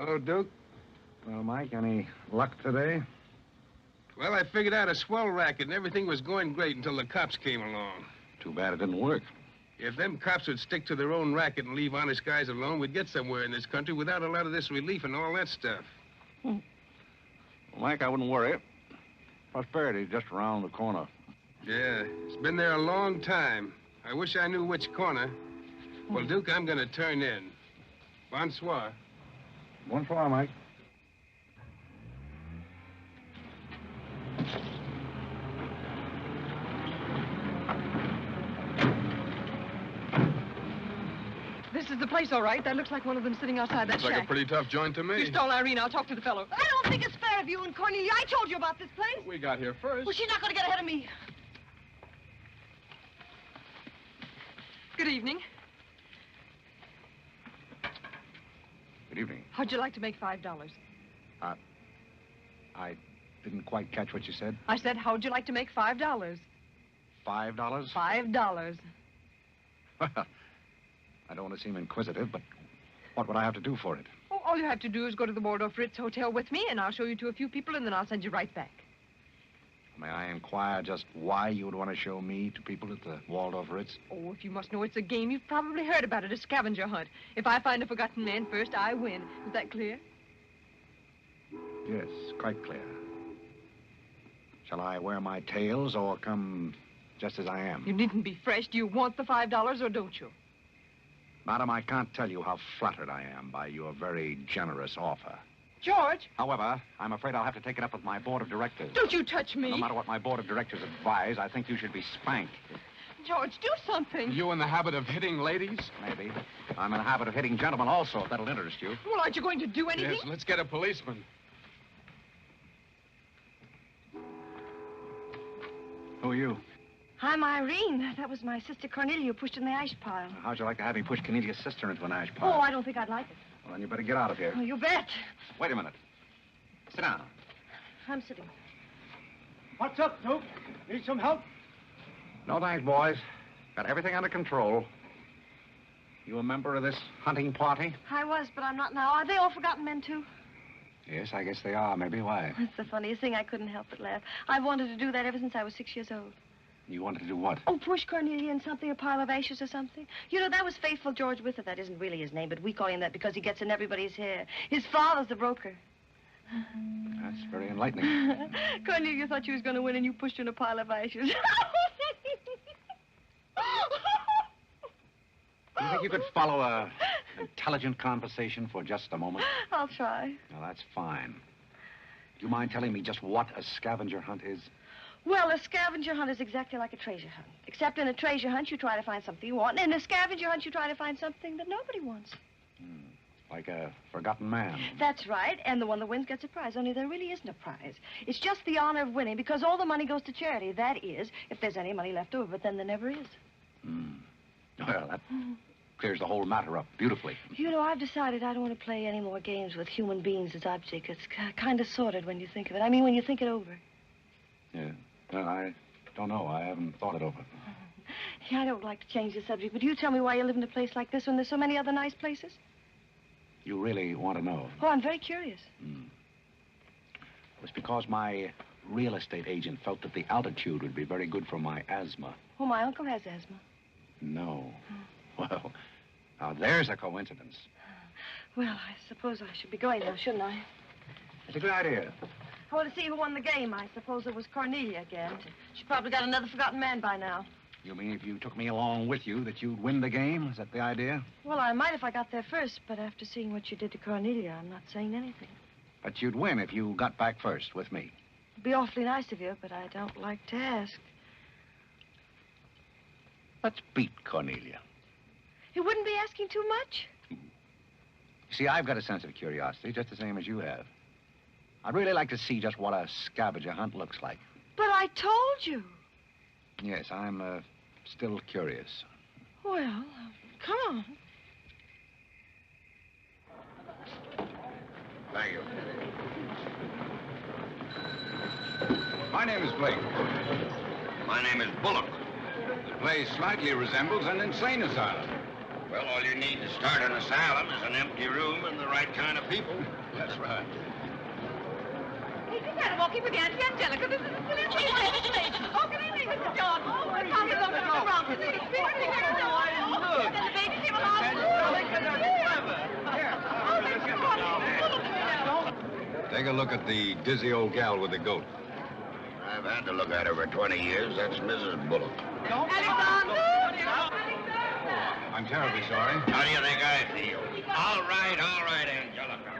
Hello, Duke. Well, Mike, any luck today? Well, I figured out a swell racket, and everything was going great until the cops came along. Too bad it didn't work. If them cops would stick to their own racket and leave honest guys alone, we'd get somewhere in this country without a lot of this relief and all that stuff. Well, Mike, I wouldn't worry. Prosperity's just around the corner. Yeah, it's been there a long time. I wish I knew which corner. Well, Duke, I'm going to turn in. Bonsoir. Bonsoir, Mike. This is the place, all right. That looks like one of them sitting outside that Looks like shack. a pretty tough joint to me. You stole Irene. I'll talk to the fellow. I don't think it's fair of you and Cornelia. I told you about this place. We got here first. Well, she's not going to get ahead of me. Good evening. Good evening. How'd you like to make $5? I didn't quite catch what you said. I said, how'd you like to make $5? $5? $5. Well, I don't want to seem inquisitive, but what would I have to do for it? Oh, all you have to do is go to the Waldorf Ritz Hotel with me, and I'll show you to a few people, and then I'll send you right back. May I inquire just why you would want to show me to people at the Waldorf Ritz? Oh, if you must know it's a game, you've probably heard about it, a scavenger hunt. If I find a forgotten man first, I win. Is that clear? Yes, quite clear. Shall I wear my tails or come just as I am? You needn't be fresh. Do you want the $5 or don't you? Madam, I can't tell you how flattered I am by your very generous offer. George! However, I'm afraid I'll have to take it up with my board of directors. Don't you touch me! No matter what my board of directors advise, I think you should be spanked. George, do something. You in the habit of hitting ladies? Maybe. I'm in the habit of hitting gentlemen also, if that'll interest you. Well, aren't you going to do anything? Yes, let's get a policeman. Who are you? I'm Irene. That was my sister Cornelia who pushed in the ash pile. How'd you like to have me push Cornelia's sister into an ash Oh, pile? I don't think I'd like it. Well, then you better get out of here. Oh, you bet. Wait a minute. Sit down. I'm sitting. What's up, Duke? Need some help? No thanks, boys. Got everything under control. You a member of this hunting party? I was, but I'm not now. Are they all forgotten men, too? Yes, I guess they are. Maybe. Why? That's the funniest thing. I couldn't help but laugh. I've wanted to do that ever since I was 6 years old. You wanted to do what? Oh, push Cornelia in something, a pile of ashes or something. You know, that was Faithful George Wither. That isn't really his name, but we call him that because he gets in everybody's hair. His father's the broker. That's very enlightening. Cornelia thought she was going to win, and you pushed her in a pile of ashes. Do you think you could follow an intelligent conversation for just a moment? I'll try. Well, that's fine. Do you mind telling me just what a scavenger hunt is? Well, a scavenger hunt is exactly like a treasure hunt. Except in a treasure hunt, you try to find something you want. And in a scavenger hunt, you try to find something that nobody wants. Like a forgotten man. That's right. And the one that wins gets a prize. Only there really isn't a prize. It's just the honor of winning because all the money goes to charity. That is, if there's any money left over. But then there never is. Well, that clears the whole matter up beautifully. You know, I've decided I don't want to play any more games with human beings as objects. It's kind of sordid when you think of it. I mean, when you think it over. Yeah. Well, I don't know. I haven't thought it over. Yeah, I don't like to change the subject, but you tell me why you live in a place like this when there's so many other nice places. You really want to know? Oh, I'm very curious. It's because my real estate agent felt that the altitude would be very good for my asthma. Oh, my uncle has asthma. No. Well, now there's a coincidence. Well, I suppose I should be going now, shouldn't I? It's a good idea. I want to see who won the game. I suppose it was Cornelia again. She probably got another forgotten man by now. You mean if you took me along with you that you'd win the game? Is that the idea? Well, I might if I got there first, but after seeing what you did to Cornelia, I'm not saying anything. But you'd win if you got back first with me. It'd be awfully nice of you, but I don't like to ask. Let's beat Cornelia. It wouldn't be asking too much. See, I've got a sense of curiosity, just the same as you have. I'd really like to see just what a scavenger hunt looks like. But I told you. Yes, I'm still curious. Well, come on. Thank you. My name is Blake. My name is Bullock. The place slightly resembles an insane asylum. Well, all you need to start an asylum is an empty room and the right kind of people. That's right. Hey, you gotta walk in with Auntie Angelica. This is a silly place. Oh, good evening, Mr. John. Oh, the coffee looks from the wrong. This is a big thing. Oh, then the baby came along. Take a look at the dizzy old gal with the goat. I've had to look at her for 20 years. That's Mrs. Bullock. Alexander! I'm terribly sorry. How do you think I feel? All right, Angelica.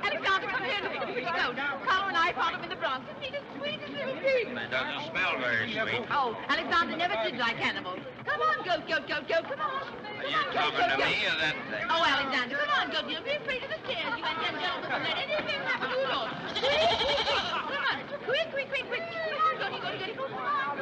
Alexander, come here. Look at the pretty goat. Carole and I found him in the Bronx. Isn't he the sweetest little thing? It doesn't smell very sweet. Oh, Alexander never did like animals. Come on, goat. Come on. Are you talking to me or that thing? Oh, Alexander, come on, goat. Don't be afraid of the stairs. You and that gentleman will let anything happen to you at all. Come on. Quick. Come on, goaty. Come on.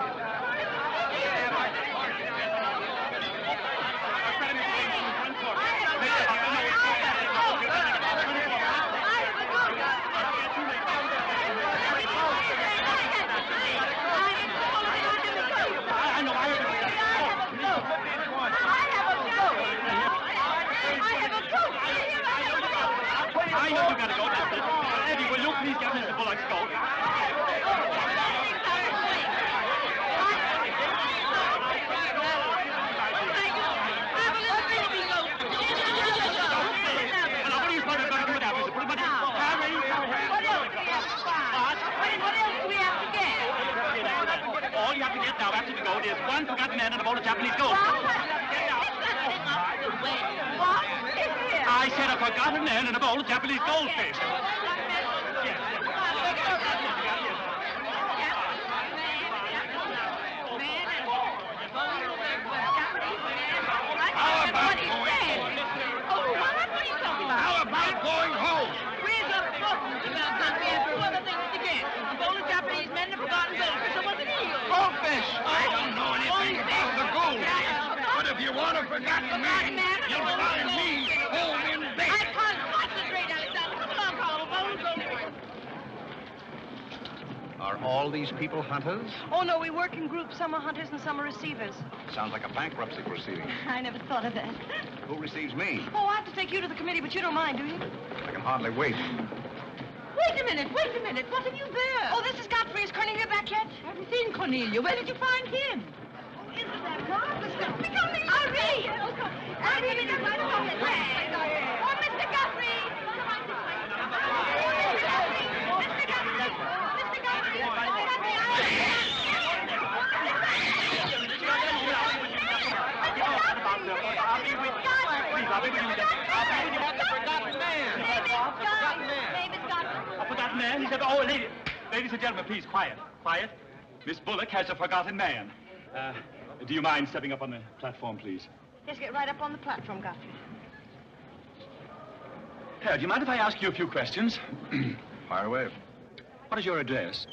I know you gotta go now. Eddie, will you please get Mr. Bullock's coat? All you have to get now after the goat is one forgotten man and a bowl of Japanese gold. I said a forgotten man and a bowl of Japanese goldfish. How about going home? Where's the book about country and two other things again? A bowl of Japanese men and a forgotten goldfish. So what's the deal? Goldfish! I don't know anything about the goldfish. But if you want a forgotten man, you'll find me home in bed. I can't concentrate, Alexander. Come along, Carole. Bowl of goldfish. Are all these people hunters? Oh, no, we work in groups. Some are hunters and some are receivers. Sounds like a bankruptcy proceeding. I never thought of that. Who receives me? Oh, I have to take you to the committee, but you don't mind, do you? I can hardly wait. Wait a minute. What have you there? Oh, this is Godfrey. Is Cornelia back yet? I haven't seen Cornelia. Where did you find him? Isn't that marvelous? Godfrey, come here. Hurry! I didn't know I was on Oh, Mr. Godfrey! A forgotten man? He said, oh, ladies and gentlemen, please, quiet. Miss Bullock has a forgotten man. Do you mind stepping up on the platform, please? Yes, get right up on the platform, Godfrey. Do you mind if I ask you a few questions? Fire away. What is your address?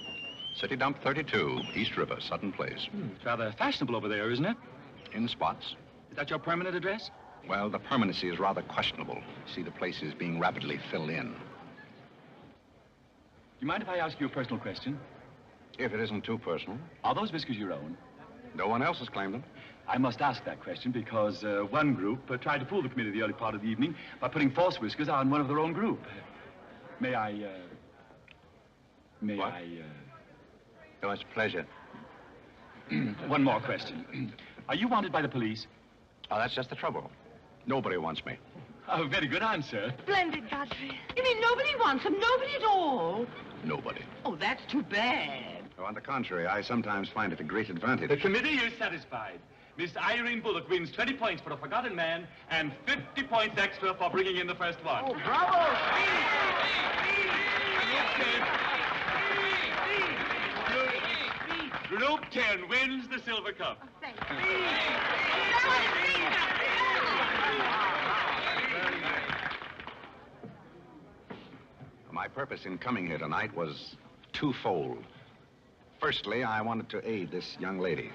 City Dump 32, East River, Sutton Place. It's rather fashionable over there, isn't it? In spots. Is that your permanent address? Well, the permanency is rather questionable. You see, the place is being rapidly filled in. Do you mind if I ask you a personal question? If it isn't too personal. Are those whiskers your own? No one else has claimed them. I must ask that question because one group tried to fool the committee the early part of the evening by putting false whiskers on one of their own group. May I... What? Oh, it's a pleasure. One more question. Are you wanted by the police? Oh, that's just the trouble. Nobody wants me. Oh, very good answer. Splendid, Godfrey. You mean nobody wants him? Nobody at all? Nobody. Oh, that's too bad. Oh, on the contrary, I sometimes find it a great advantage. The committee is satisfied. Miss Irene Bullock wins 20 points for a forgotten man and 50 points extra for bringing in the first one. Oh, bravo! Group 10 wins the silver cup. My purpose in coming here tonight was twofold. Firstly, I wanted to aid this young lady.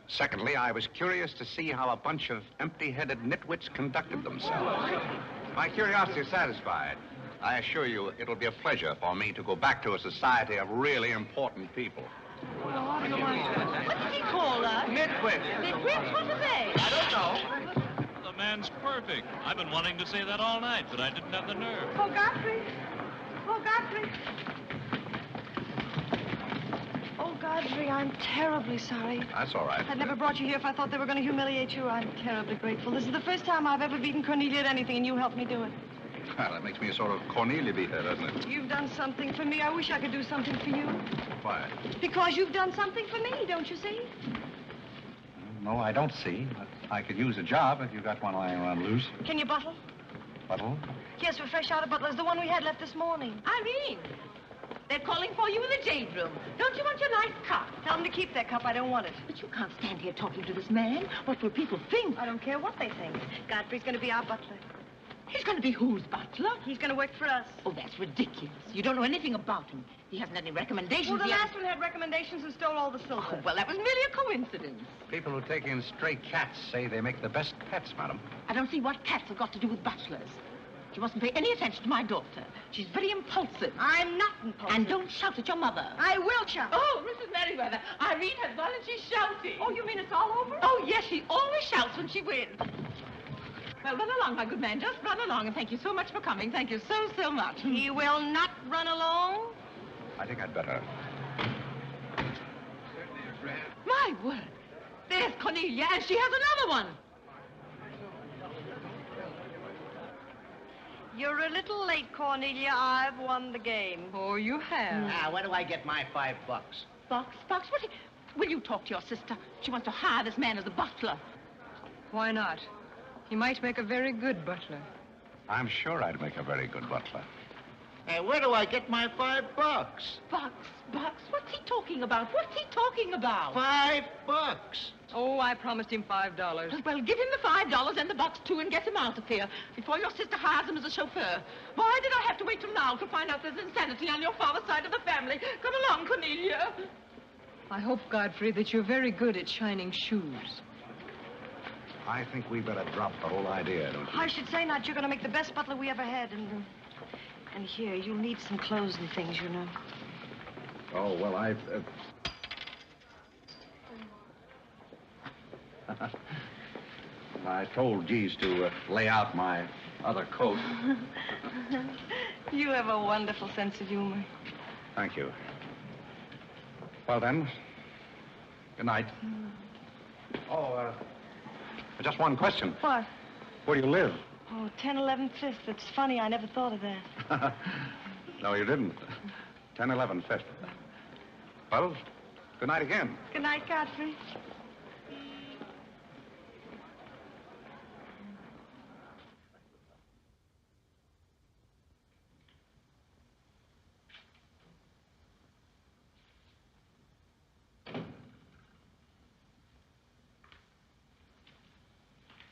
Secondly, I was curious to see how a bunch of empty-headed nitwits conducted themselves. My curiosity is satisfied. I assure you it'll be a pleasure for me to go back to a society of really important people. What did he call us? Nitwit. Nitwits? What are they? I don't know. The man's perfect. I've been wanting to say that all night, but I didn't have the nerve. Oh, Godfrey. Oh, Godfrey. Oh, Godfrey, I'm terribly sorry. That's all right. I'd never brought you here if I thought they were going to humiliate you. I'm terribly grateful. This is the first time I've ever beaten Cornelia at anything, and you helped me do it. Well, that makes me a sort of Cornelia beater, doesn't it? You've done something for me. I wish I could do something for you. Why? Because you've done something for me, don't you see? No, I don't see. But I could use a job if you got one lying around loose. Can you buttle? Buttle? Yes, we're fresh out of Butler's, the one we had left this morning. Irene, they're calling for you in the jade room. Don't you want your nice cup? Tell them to keep their cup. I don't want it. But you can't stand here talking to this man. What will people think? I don't care what they think. Godfrey's going to be our butler. He's going to be whose butler? He's going to work for us. Oh, that's ridiculous. You don't know anything about him. He hasn't any recommendations. Well, the yet. last one had recommendations and stole all the silver. Oh, well, that was merely a coincidence. People who take in stray cats say they make the best pets, madam. I don't see what cats have got to do with butlers. You mustn't pay any attention to my daughter. She's very impulsive. I'm not impulsive. And don't shout at your mother. I will shout. Oh, Mrs. Merriweather, Irene has won and she's shouting. Oh, you mean it's all over? Oh, yes, she always shouts when she wins. Well, run along, my good man. Just run along, and thank you so much for coming. Thank you so, so much. He will not run along. I think I'd better. My word. There's Cornelia, and she has another one. You're a little late, Cornelia. I've won the game. Oh, you have. Now, where do I get my $5? Box? Will you talk to your sister? She wants to hire this man as a butler. Why not? He might make a very good butler. I'm sure I'd make a very good butler. Hey, where do I get my $5? Box? What's he talking about? $5. Oh, I promised him $5. Well, give him the $5 and the box, too, and get him out of here before your sister hires him as a chauffeur. Why did I have to wait till now to find out there's insanity on your father's side of the family? Come along, Cornelia. I hope, Godfrey, that you're very good at shining shoes. I think we better drop the whole idea, don't you? I should say not. You're going to make the best butler we ever had. And here, you'll need some clothes and things, you know. Oh, well, I told Jeeves to lay out my other coat. You have a wonderful sense of humor. Thank you. Well, then, good night. Oh, just one question. What? Where do you live? Oh, 1011 Fifth. It's funny. I never thought of that. No, you didn't. 1011 Fifth. Well, good night again. Good night, Godfrey.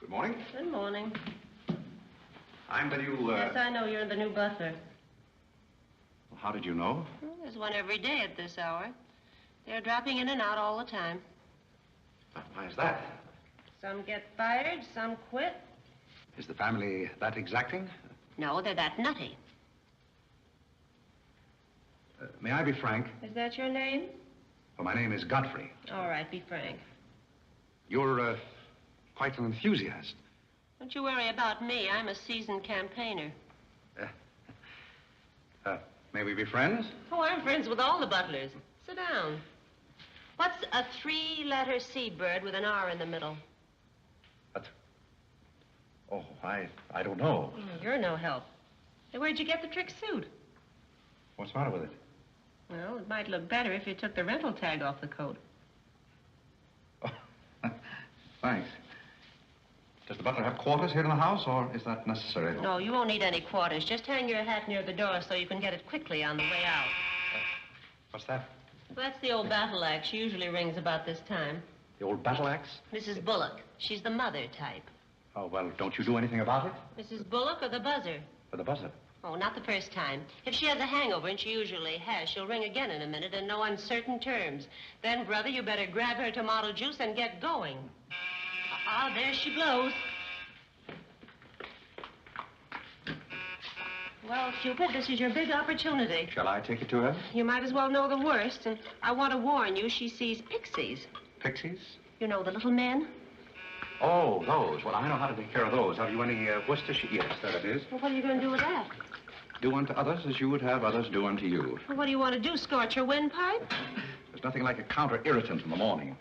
Good morning. Good morning. I'm the new, Yes, I know. You're the new butler. How did you know? Well, there's one every day at this hour. They're dropping in and out all the time. Why is that? Some get fired, some quit. Is the family that exacting? No, they're that nutty. May I be frank? Is that your name? Well, my name is Godfrey. All right, be frank. You're, quite an enthusiast. Don't you worry about me. I'm a seasoned campaigner. May we be friends? Oh, I'm friends with all the butlers. Sit down. What's a three-letter seabird with an R in the middle? Oh, I don't know. You're no help. Hey, where'd you get the trick suit? What's the matter with it? Well, it might look better if you took the rental tag off the coat. Oh, thanks. Does the butler have quarters here in the house, or is that necessary? No, you won't need any quarters. Just hang your hat near the door so you can get it quickly on the way out. What's that? Well, that's the old battle axe. She usually rings about this time. The old battle axe? Mrs. Bullock. She's the mother type. Oh, well, don't you do anything about it? Mrs. Bullock or the buzzer? For the buzzer. Oh, not the first time. If she has a hangover, and she usually has, she'll ring again in a minute in no uncertain terms. Then, brother, you better grab her tomato juice and get going. There she blows. Well, Cupid, this is your big opportunity. Shall I take it to her? You might as well know the worst, and I want to warn you, she sees pixies. Pixies? You know, the little men? Oh, those. Well, I know how to take care of those. Have you any Worcestershire? Yes, there it is. Well, what are you going to do with that? Do unto others as you would have others do unto you. Well, what do you want to do, scorch your windpipe? There's nothing like a counter-irritant in the morning.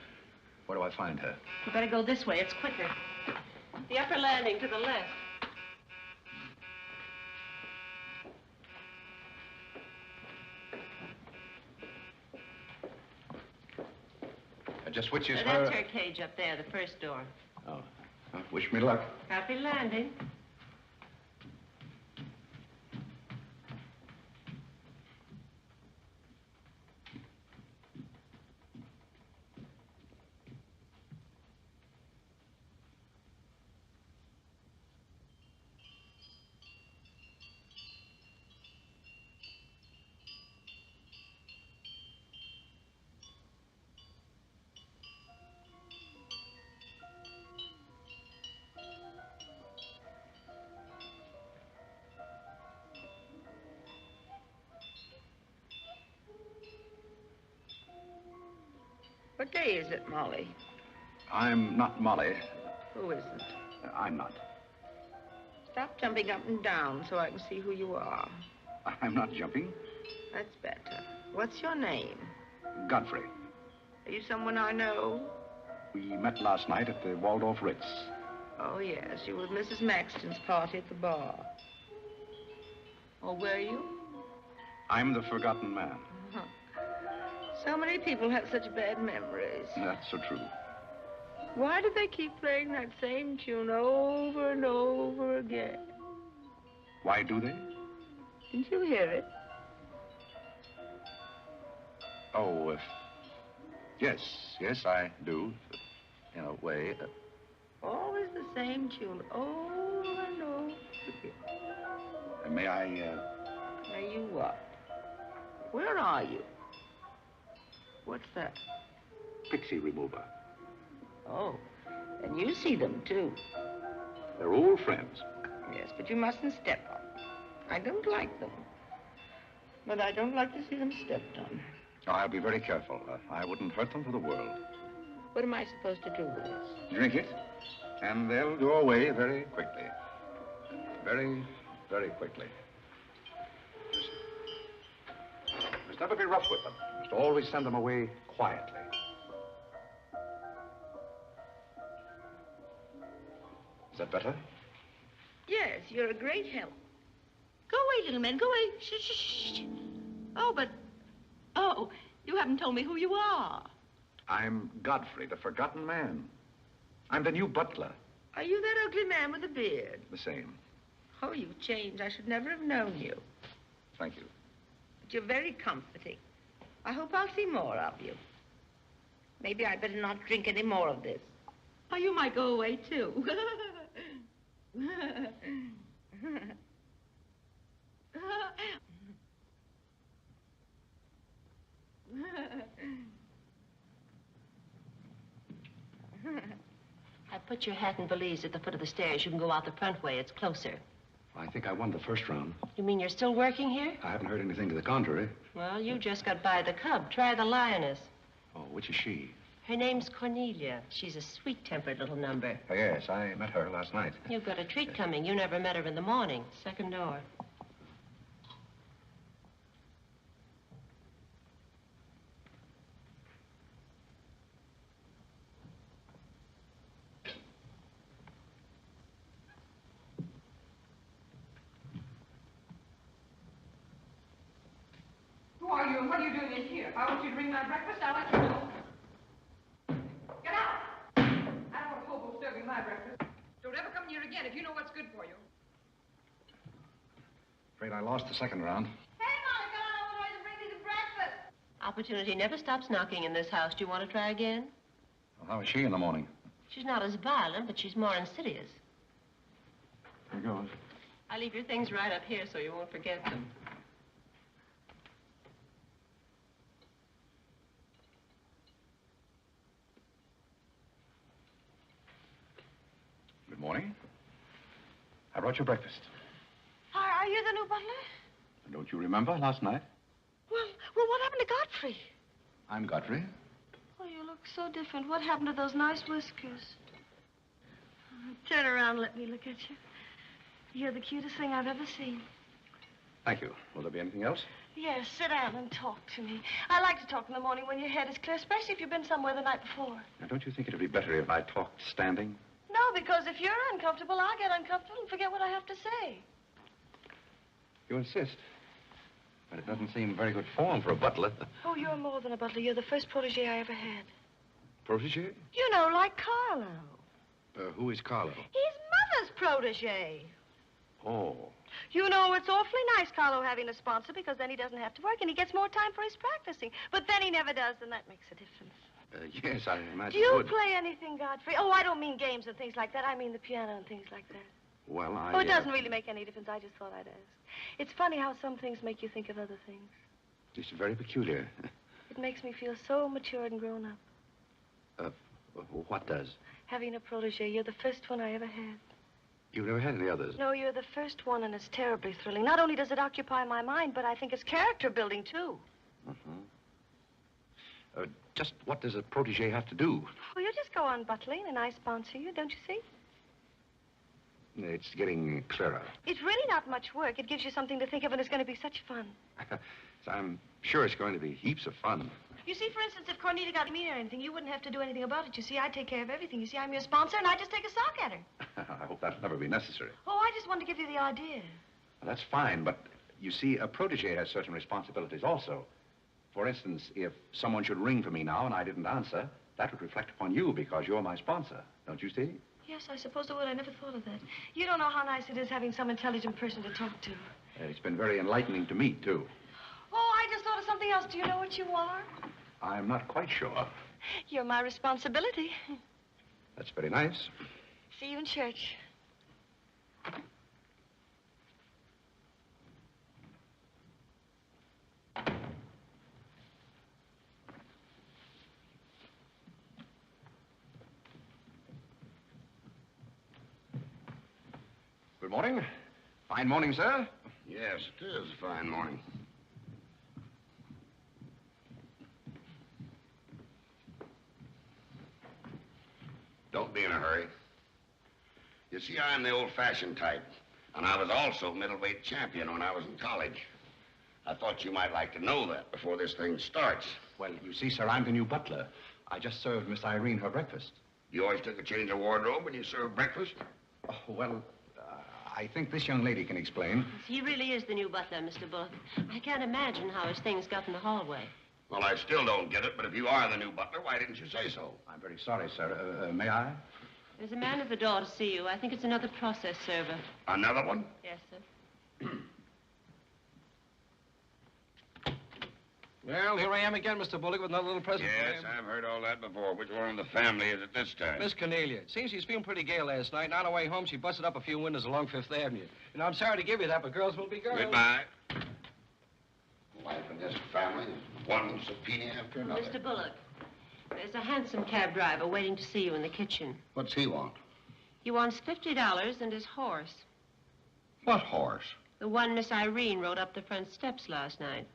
Where do I find her? You better go this way. It's quicker. The upper landing to the left. Just which is That's her cage up there, the first door. Oh. Wish me luck. Happy landing. What day is it, Molly? I'm not Molly. Who isn't? I'm not. Stop jumping up and down so I can see who you are. I'm not jumping. That's better. What's your name? Godfrey. Are you someone I know? We met last night at the Waldorf Ritz. Oh, yes. You were at Mrs. Maxton's party at the bar. Or were you? I'm the forgotten man. So many people have such bad memories. That's so true. Why do they keep playing that same tune over and over again? Why do they? Didn't you hear it? Oh, yes, I do. In a way. Always the same tune, over and over again. May I, May you what? Where are you? What's that? Pixie remover. Oh, and you see them, too. They're old friends. Yes, but you mustn't step on them. I don't like them. But I don't like to see them stepped on. Oh, I'll be very careful. I wouldn't hurt them for the world. What am I supposed to do with this? Drink it, and they'll go away very quickly. Very, very quickly. Must never be rough with them. Must always send them away quietly. Is that better? Yes, you're a great help. Go away, little man, go away. Shh, shh, shh. Oh, you haven't told me who you are. I'm Godfrey, the forgotten man. I'm the new butler. Are you that ugly man with the beard? The same. Oh, you've changed. I should never have known you. Thank you. But you're very comforting. I hope I'll see more of you. Maybe I'd better not drink any more of this. Oh, you might go away, too. I put your hat and valise at the foot of the stairs. You can go out the front way. It's closer. I think I won the first round. You mean you're still working here? I haven't heard anything to the contrary. Well, you just got by the cub. Try the lioness. Oh, which is she? Her name's Cornelia. She's a sweet-tempered little number. Oh, yes, I met her last night. You've got a treat coming. You never met her in the morning. Second door. Who are you and what are you doing in here? If I want you to bring my breakfast, I'll let you know. Get out! I don't want a hobo serving my breakfast. Don't ever come near again if you know what's good for you. Afraid I lost the second round. Hey, Molly, get on over there and bring me some breakfast. Opportunity never stops knocking in this house. Do you want to try again? Well, how is she in the morning? She's not as violent, but she's more insidious. Here goes. I'll leave your things right up here so you won't forget them. Good morning. I brought you breakfast. Are you the your new butler? Don't you remember last night? Well, what happened to Godfrey? I'm Godfrey. Oh, you look so different. What happened to those nice whiskers? Turn around and let me look at you. You're the cutest thing I've ever seen. Thank you. Will there be anything else? Yes, sit down and talk to me. I like to talk in the morning when your head is clear, especially if you've been somewhere the night before. Now, don't you think it would be better if I talked standing? No, because if you're uncomfortable, I'll get uncomfortable and forget what I have to say. You insist. But it doesn't seem very good form for a butler. Oh, you're more than a butler. You're the first protege I ever had. Protege? You know, like Carlo. Who is Carlo? He's Mother's protege. Oh. You know, it's awfully nice, Carlo, having a sponsor, because then he doesn't have to work and he gets more time for his practicing. But then he never does, and that makes a difference. Yes, I imagine. Do you play anything, Godfrey? Oh, I don't mean games and things like that. I mean the piano and things like that. Well, Oh, it doesn't really make any difference. I just thought I'd ask. It's funny how some things make you think of other things. It's very peculiar. It makes me feel so mature and grown up. What does? Having a protege. You're the first one I ever had. You've never had any others? No, you're the first one, and it's terribly thrilling. Not only does it occupy my mind, but I think it's character building, too. Just what does a protege have to do? Well, you just go on butling, and I sponsor you, don't you see? It's getting clearer. It's really not much work. It gives you something to think of, and it's going to be such fun. So I'm sure it's going to be heaps of fun. You see, for instance, if Cornita got mean or anything, you wouldn't have to do anything about it. You see, I take care of everything. You see, I'm your sponsor, and I just take a sock at her. I hope that'll never be necessary. Oh, I just wanted to give you the idea. Well, that's fine, but you see, a protege has certain responsibilities also. For instance, if someone should ring for me now and I didn't answer, that would reflect upon you because you're my sponsor. Don't you see? Yes, I suppose it would. I never thought of that. You don't know how nice it is having some intelligent person to talk to. It's been very enlightening to me, too. Oh, I just thought of something else. Do you know what you are? I'm not quite sure. You're my responsibility. That's very nice. See you in church. Good morning. Fine morning, sir. Yes, it is a fine morning. Don't be in a hurry. You see, I'm the old-fashioned type, and I was also middleweight champion when I was in college. I thought you might like to know that before this thing starts. Well, you see, sir, I'm the new butler. I just served Miss Irene her breakfast. You always took a change of wardrobe when you served breakfast? Oh, well, I think this young lady can explain. He really is the new butler, Mr. Bullock. I can't imagine how his things got in the hallway. Well, I still don't get it, but if you are the new butler, why didn't you say so? I'm very sorry, sir. May I? There's a man at the door to see you. I think it's another process server. Another one? Yes, sir. Well, here I am again, Mr. Bullock, with another little present for Yes, him. I've heard all that before. Which one in the family is it this time? Miss Cornelia. It seems she's feeling pretty gay last night, and on her way home, she busted up a few windows along Fifth Avenue. And I'm sorry to give you that, but girls will be girls. Goodbye. Life in this family is one subpoena after another. Mr. Bullock, there's a hansom cab driver waiting to see you in the kitchen. What's he want? He wants $50 and his horse. What horse? The one Miss Irene rode up the front steps last night.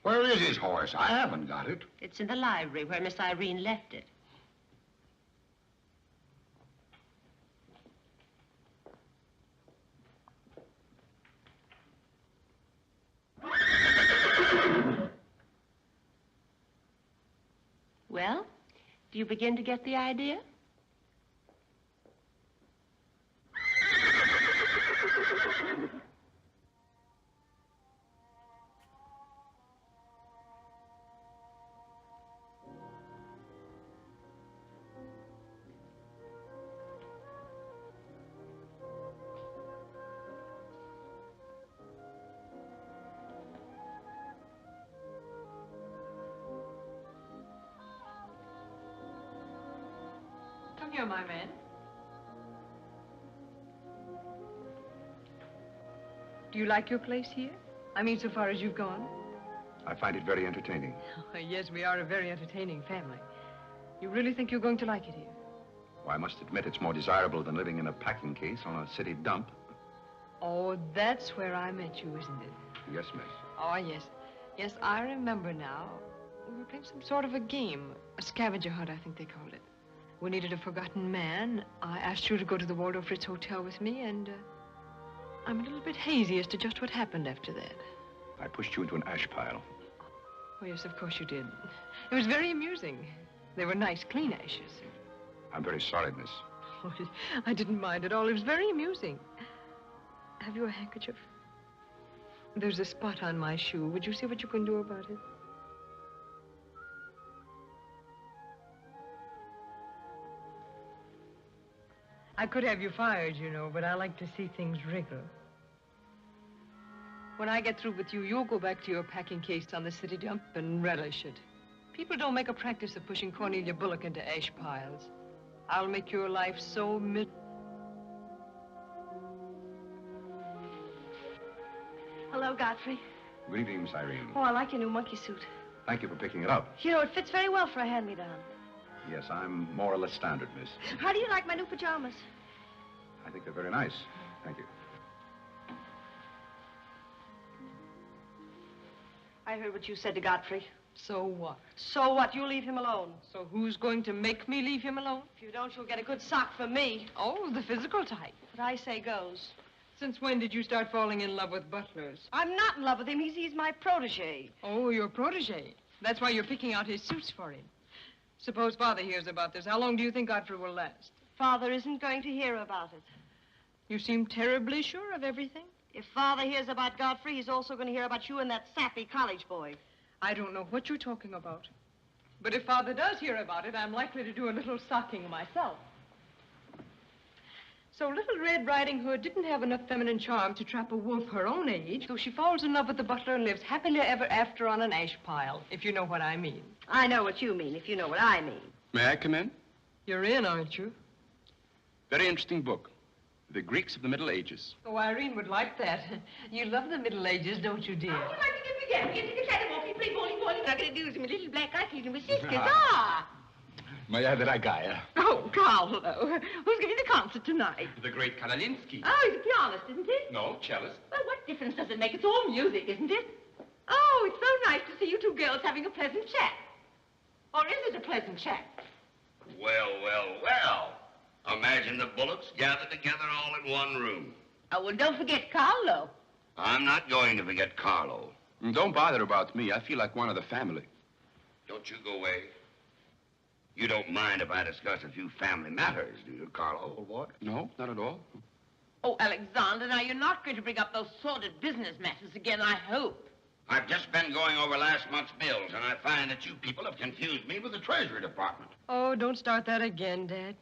Where is his horse? I haven't got it. It's in the library where Miss Irene left it. Well, do you begin to get the idea? Come here, my man. Do you like your place here? I mean, so far as you've gone? I find it very entertaining. Oh, yes, we are a very entertaining family. You really think you're going to like it here? Well, I must admit it's more desirable than living in a packing case on a city dump. Oh, that's where I met you, isn't it? Yes, miss. Oh, yes. Yes, I remember now. We were playing some sort of a game. A scavenger hunt, I think they called it. We needed a forgotten man. I asked you to go to the Waldorf Ritz Hotel with me, and I'm a little bit hazy as to just what happened after that. I pushed you into an ash pile. Oh, yes, of course you did. It was very amusing. They were nice, clean ashes. I'm very sorry, miss. Oh, I didn't mind at all. It was very amusing. Have you a handkerchief? There's a spot on my shoe. Would you see what you can do about it? I could have you fired, you know, but I like to see things wriggle. When I get through with you, you'll go back to your packing case on the city dump and relish it. People don't make a practice of pushing Cornelia Bullock into ash piles. I'll make your life so Hello, Godfrey. Good evening, Miss Irene. Oh, I like your new monkey suit. Thank you for picking it up. You know, it fits very well for a hand-me-down. Yes, I'm more or less standard, miss. How do you like my new pajamas? I think they're very nice. Thank you. I heard what you said to Godfrey. So what? So what? You leave him alone. So who's going to make me leave him alone? If you don't, you'll get a good sock from me. Oh, the physical type. What I say goes. Since when did you start falling in love with butlers? I'm not in love with him. He's my protege. Oh, your protege. That's why you're picking out his suits for him. Suppose Father hears about this. How long do you think Godfrey will last? Father isn't going to hear about it. You seem terribly sure of everything. If Father hears about Godfrey, he's also going to hear about you and that sappy college boy. I don't know what you're talking about. But if Father does hear about it, I'm likely to do a little socking myself. So Little Red Riding Hood didn't have enough feminine charm to trap a wolf her own age, so she falls in love with the butler and lives happily ever after on an ash pile, if you know what I mean. I know what you mean, if you know what I mean. May I come in? You're in, aren't you? Very interesting book. The Greeks of the Middle Ages. Oh, Irene would like that. You love the Middle Ages, don't you, dear? I would like to get began. Get to the cat walking, play bowling. I'm going to do is my little black eye cleaning with sisters. Moja dragaya. Oh, Carole. Who's giving the concert tonight? The great Karolinsky. Oh, he's a pianist, isn't he? No, cellist. Well, what difference does it make? It's all music, isn't it? Oh, it's so nice to see you two girls having a pleasant chat. Or is it a pleasant chat? Well, well, well. Imagine the Bullocks gathered together all in one room. Oh, well, don't forget Carlo. I'm not going to forget Carlo. Don't bother about me. I feel like one of the family. Don't you go away. You don't mind if I discuss a few family matters, do you, Carlo, old boy? No, not at all. Oh, Alexander, now you're not going to bring up those sordid business matters again, I hope. I've just been going over last month's bills, and I find that you people have confused me with the Treasury Department. Oh, don't start that again, Dad.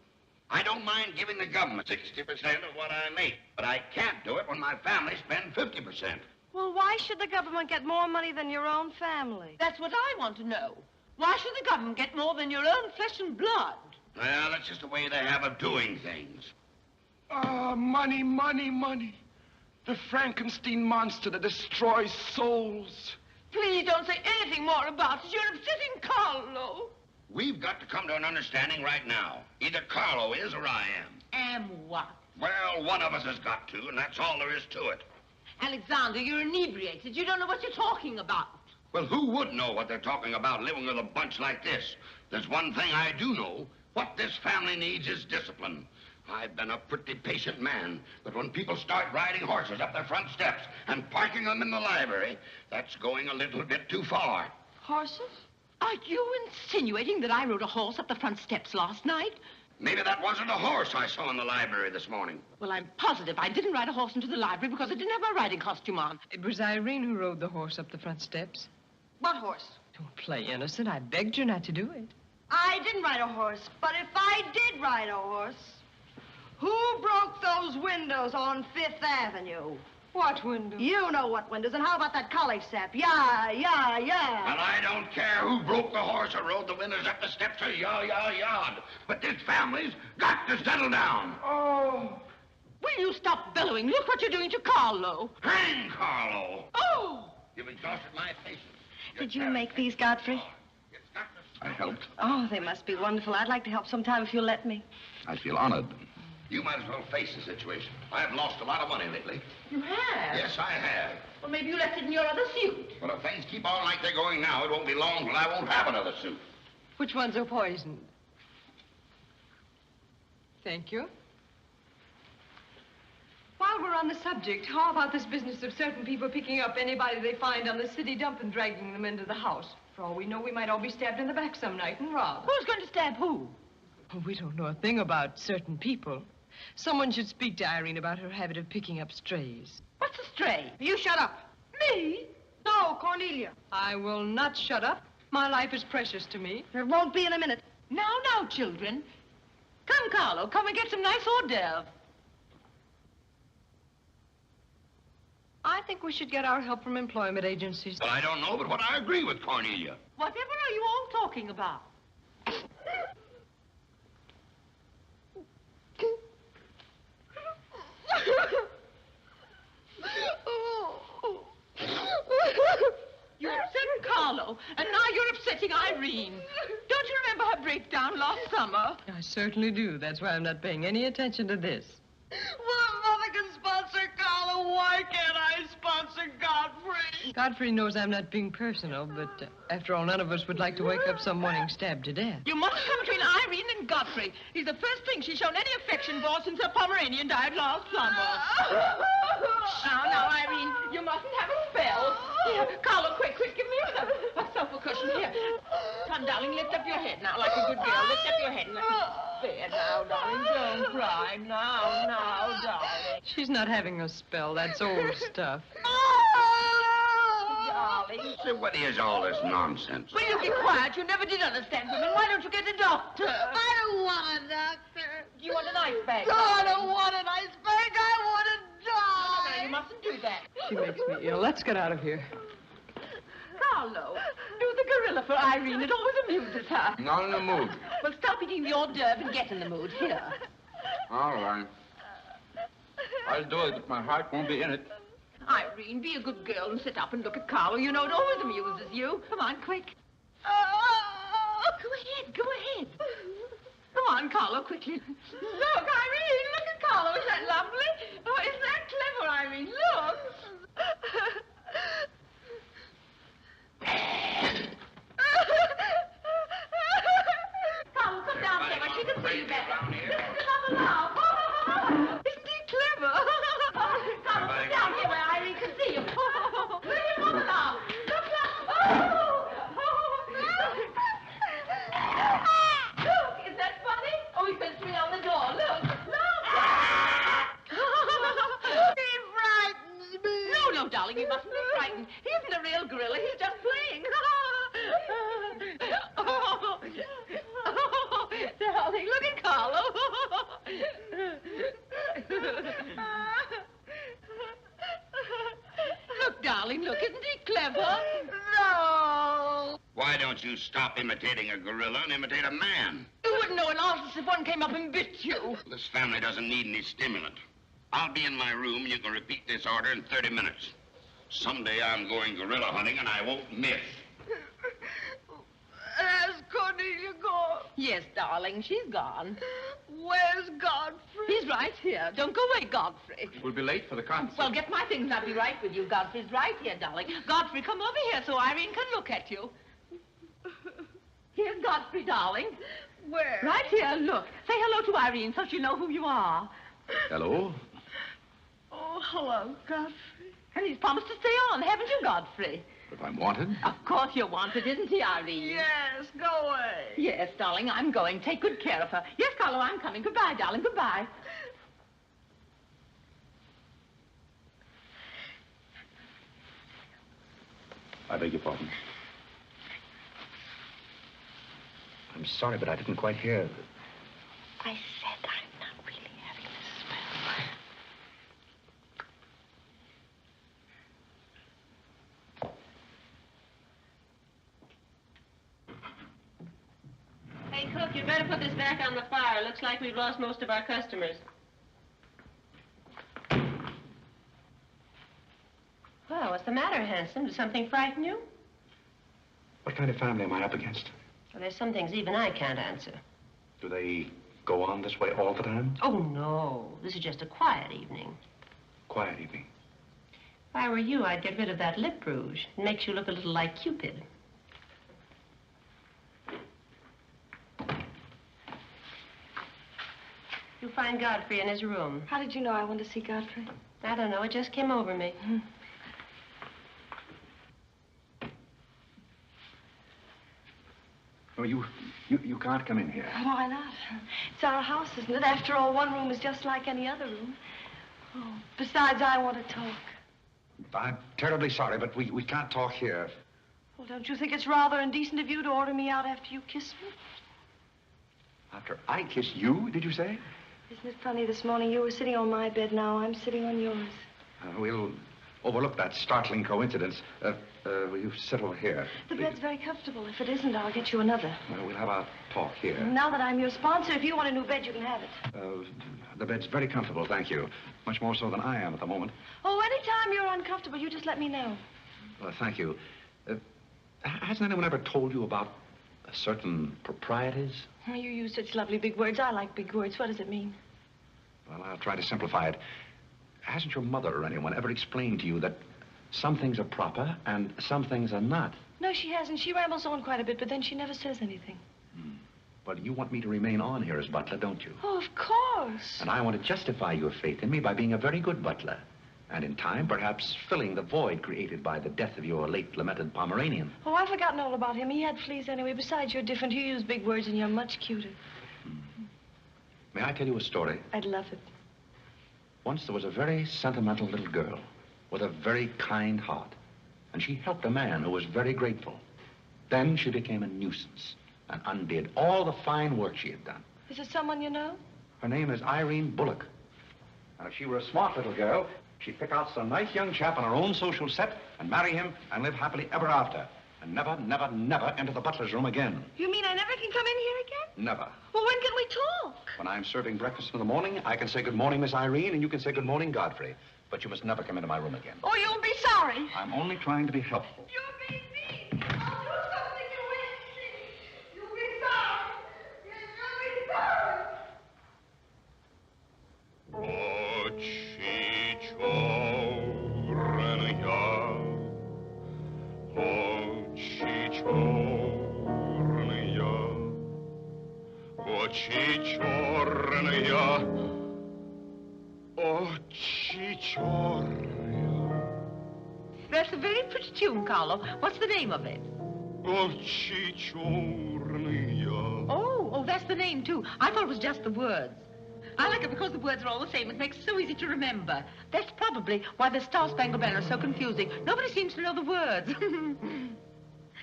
I don't mind giving the government 60% of what I make, but I can't do it when my family spend 50%. Well, why should the government get more money than your own family? That's what I want to know. Why should the government get more than your own flesh and blood? Well, that's just the way they have of doing things. Ah, money, money, money. The Frankenstein monster that destroys souls. Please don't say anything more about it. You're upsetting Carlo. We've got to come to an understanding right now. Either Carlo is or I am. Am what? Well, one of us has got to, and that's all there is to it. Alexander, you're inebriated. You don't know what you're talking about. Well, who would know what they're talking about living with a bunch like this? There's one thing I do know. What this family needs is discipline. I've been a pretty patient man, but when people start riding horses up their front steps and parking them in the library, that's going a little bit too far. Horses? Are you insinuating that I rode a horse up the front steps last night? Maybe that wasn't a horse I saw in the library this morning. Well, I'm positive I didn't ride a horse into the library because I didn't have my riding costume on. It was Irene who rode the horse up the front steps. What horse? Don't play innocent. I begged you not to do it. I didn't ride a horse, but if I did ride a horse, who broke those windows on Fifth Avenue? What window? You know what windows, and how about that college sap? Yeah. And I don't care who broke the horse or rode the windows up the steps or yard. But this family's got to settle down. Oh. Will you stop bellowing? Look what you're doing to Carlo. Hang Carlo. Oh. You've exhausted my patience. Did you make these, Godfrey? I helped. Oh, they must be wonderful. I'd like to help sometime if you'll let me. I feel honored. You might as well face the situation. I've lost a lot of money lately. You have? Yes, I have. Well, maybe you left it in your other suit. Well, if things keep on like they're going now, it won't be long till I won't have another suit. Which ones are poisoned? Thank you. While we're on the subject, how about this business of certain people picking up anybody they find on the city dump and dragging them into the house? For all we know, we might all be stabbed in the back some night and robbed. Who's going to stab who? We don't know a thing about certain people. Someone should speak to Irene about her habit of picking up strays. What's a stray? You shut up. Me? No, Cornelia. I will not shut up. My life is precious to me. There won't be in a minute. Now, children. Come, Carlo, come and get some nice hors d'oeuvre. I think we should get our help from employment agencies. Well, I don't know, but what I agree with Cornelia. Whatever are you all talking about? You upset Carlo, and now you're upsetting Irene. Don't you remember her breakdown last summer? I certainly do. That's why I'm not paying any attention to this. Well, Mother can sponsor Carla. Why can't I sponsor Godfrey? Godfrey knows I'm not being personal, but after all, none of us would like to wake up some morning stabbed to death. You mustn't come between Irene and Godfrey. He's the first thing she's shown any affection for since her Pomeranian died last summer. Now, Irene, you mustn't have a spell. Here, Carlo, quick, give me a sofa cushion here. Come, darling, lift up your head now, like a good girl. Lift up your head and let me... There, now, darling, don't cry. Now, darling. She's not having a spell. That's old stuff. Darling. So what is all this nonsense? Will you be quiet? You never did understand women. Why don't you get a doctor? I don't want a doctor. Do you want an ice bag? No, I don't want an ice bag. I want to die. No, you mustn't do that. She makes me ill. Let's get out of here. Carlo, do the gorilla for Irene. It always amuses her. Not in the mood. Well, stop eating the hors d'oeuvre and get in the mood. Here. All right. I'll do it, but my heart won't be in it. Irene, be a good girl and sit up and look at Carlo. You know it always amuses you. Come on, quick. Go ahead. Come on, Carlo, quickly. Look, Irene, look at Carlo. Isn't that lovely? Oh, isn't that clever, Irene? Look. Carlo, come down here where she can see you better. Listen to Mama now. Isn't he clever? Carlo, come down here where Irene can see you. Look at Mama now. Look. Look, is that funny? Oh, he's been swinging on the door. Look. He frightens me. No, darling, you mustn't be frightened. He isn't a real gorilla. He's just playing. Darling, look at Carlo. Look, darling, look. Isn't he clever? No. Why don't you stop imitating a gorilla and imitate a man? You wouldn't know an artist if one came up and bit you. This family doesn't need any stimulant. I'll be in my room. You can repeat this order in 30 minutes. Someday I'm going gorilla hunting, and I won't miss. Has Cornelia gone? Yes, darling, she's gone. Where's Godfrey? He's right here. Don't go away, Godfrey. We'll be late for the concert. Well, get my things and I'll be right with you. Godfrey's right here, darling. Godfrey, come over here so Irene can look at you. Here's Godfrey, darling. Where? Right here, look. Say hello to Irene so she'll know who you are. Hello? Oh, hello, Godfrey. And he's promised to stay on, haven't you, Godfrey? If I'm wanted? Of course you're wanted, isn't he, Irene? Yes, go away. Yes, darling, I'm going. Take good care of her. Yes, Carlo, I'm coming. Goodbye, darling, goodbye. I beg your pardon. I'm sorry, but I didn't quite hear. I said I'm not really having this spell. Hey, cook, you'd better put this back on the fire. Looks like we've lost most of our customers. Well, what's the matter, handsome? Did something frighten you? What kind of family am I up against? Well, there's some things even I can't answer. Do they go on this way all the time? Oh, no. This is just a quiet evening. Quiet evening. If I were you, I'd get rid of that lip rouge. It makes you look a little like Cupid. You find Godfrey in his room. How did you know I wanted to see Godfrey? I don't know. It just came over me. Oh, you can't come in here. Why not? It's our house, isn't it? After all, one room is just like any other room. Oh, besides, I want to talk. I'm terribly sorry, but we can't talk here. Well, don't you think it's rather indecent of you to order me out after you kiss me? After I kiss you, did you say? Isn't it funny, this morning you were sitting on my bed, now I'm sitting on yours. We'll overlook that startling coincidence. Will you sit over here? The bed's very comfortable. If it isn't, I'll get you another. We'll have our talk here. Now that I'm your sponsor, if you want a new bed, you can have it. The bed's very comfortable, thank you. Much more so than I am at the moment. Oh, anytime you're uncomfortable, you just let me know. Thank you. Hasn't anyone ever told you about certain proprieties? Oh, you use such lovely big words. I like big words. What does it mean? Well, I'll try to simplify it. Hasn't your mother or anyone ever explained to you that some things are proper and some things are not? No, she hasn't. She rambles on quite a bit, but then she never says anything. But you want me to remain on here as butler, don't you? Oh, of course. And I want to justify your faith in me by being a very good butler. And in time, perhaps filling the void created by the death of your late lamented Pomeranian. Oh, I've forgotten all about him. He had fleas anyway. Besides, you're different. You use big words and you're much cuter. May I tell you a story? I'd love it. Once there was a very sentimental little girl with a very kind heart. And she helped a man who was very grateful. Then she became a nuisance and undid all the fine work she had done. Is it someone you know? Her name is Irene Bullock. And if she were a smart little girl, she'd pick out some nice young chap on her own social set and marry him and live happily ever after. And never, never, never enter the butler's room again. You mean I never can come in here again? Never. Well, when can we talk? When I'm serving breakfast in the morning, I can say good morning, Miss Irene, and you can say good morning, Godfrey. But you must never come into my room again. Oh, you'll be sorry. I'm only trying to be helpful. You're being mean. I'll do something you won't see. You'll be sorry. You'll be sorry. That's a very pretty tune, Carlo. What's the name of it? Oh, that's the name, too. I thought it was just the words. I like it because the words are all the same. It makes it so easy to remember. That's probably why the Star-Spangled Banner is so confusing. Nobody seems to know the words.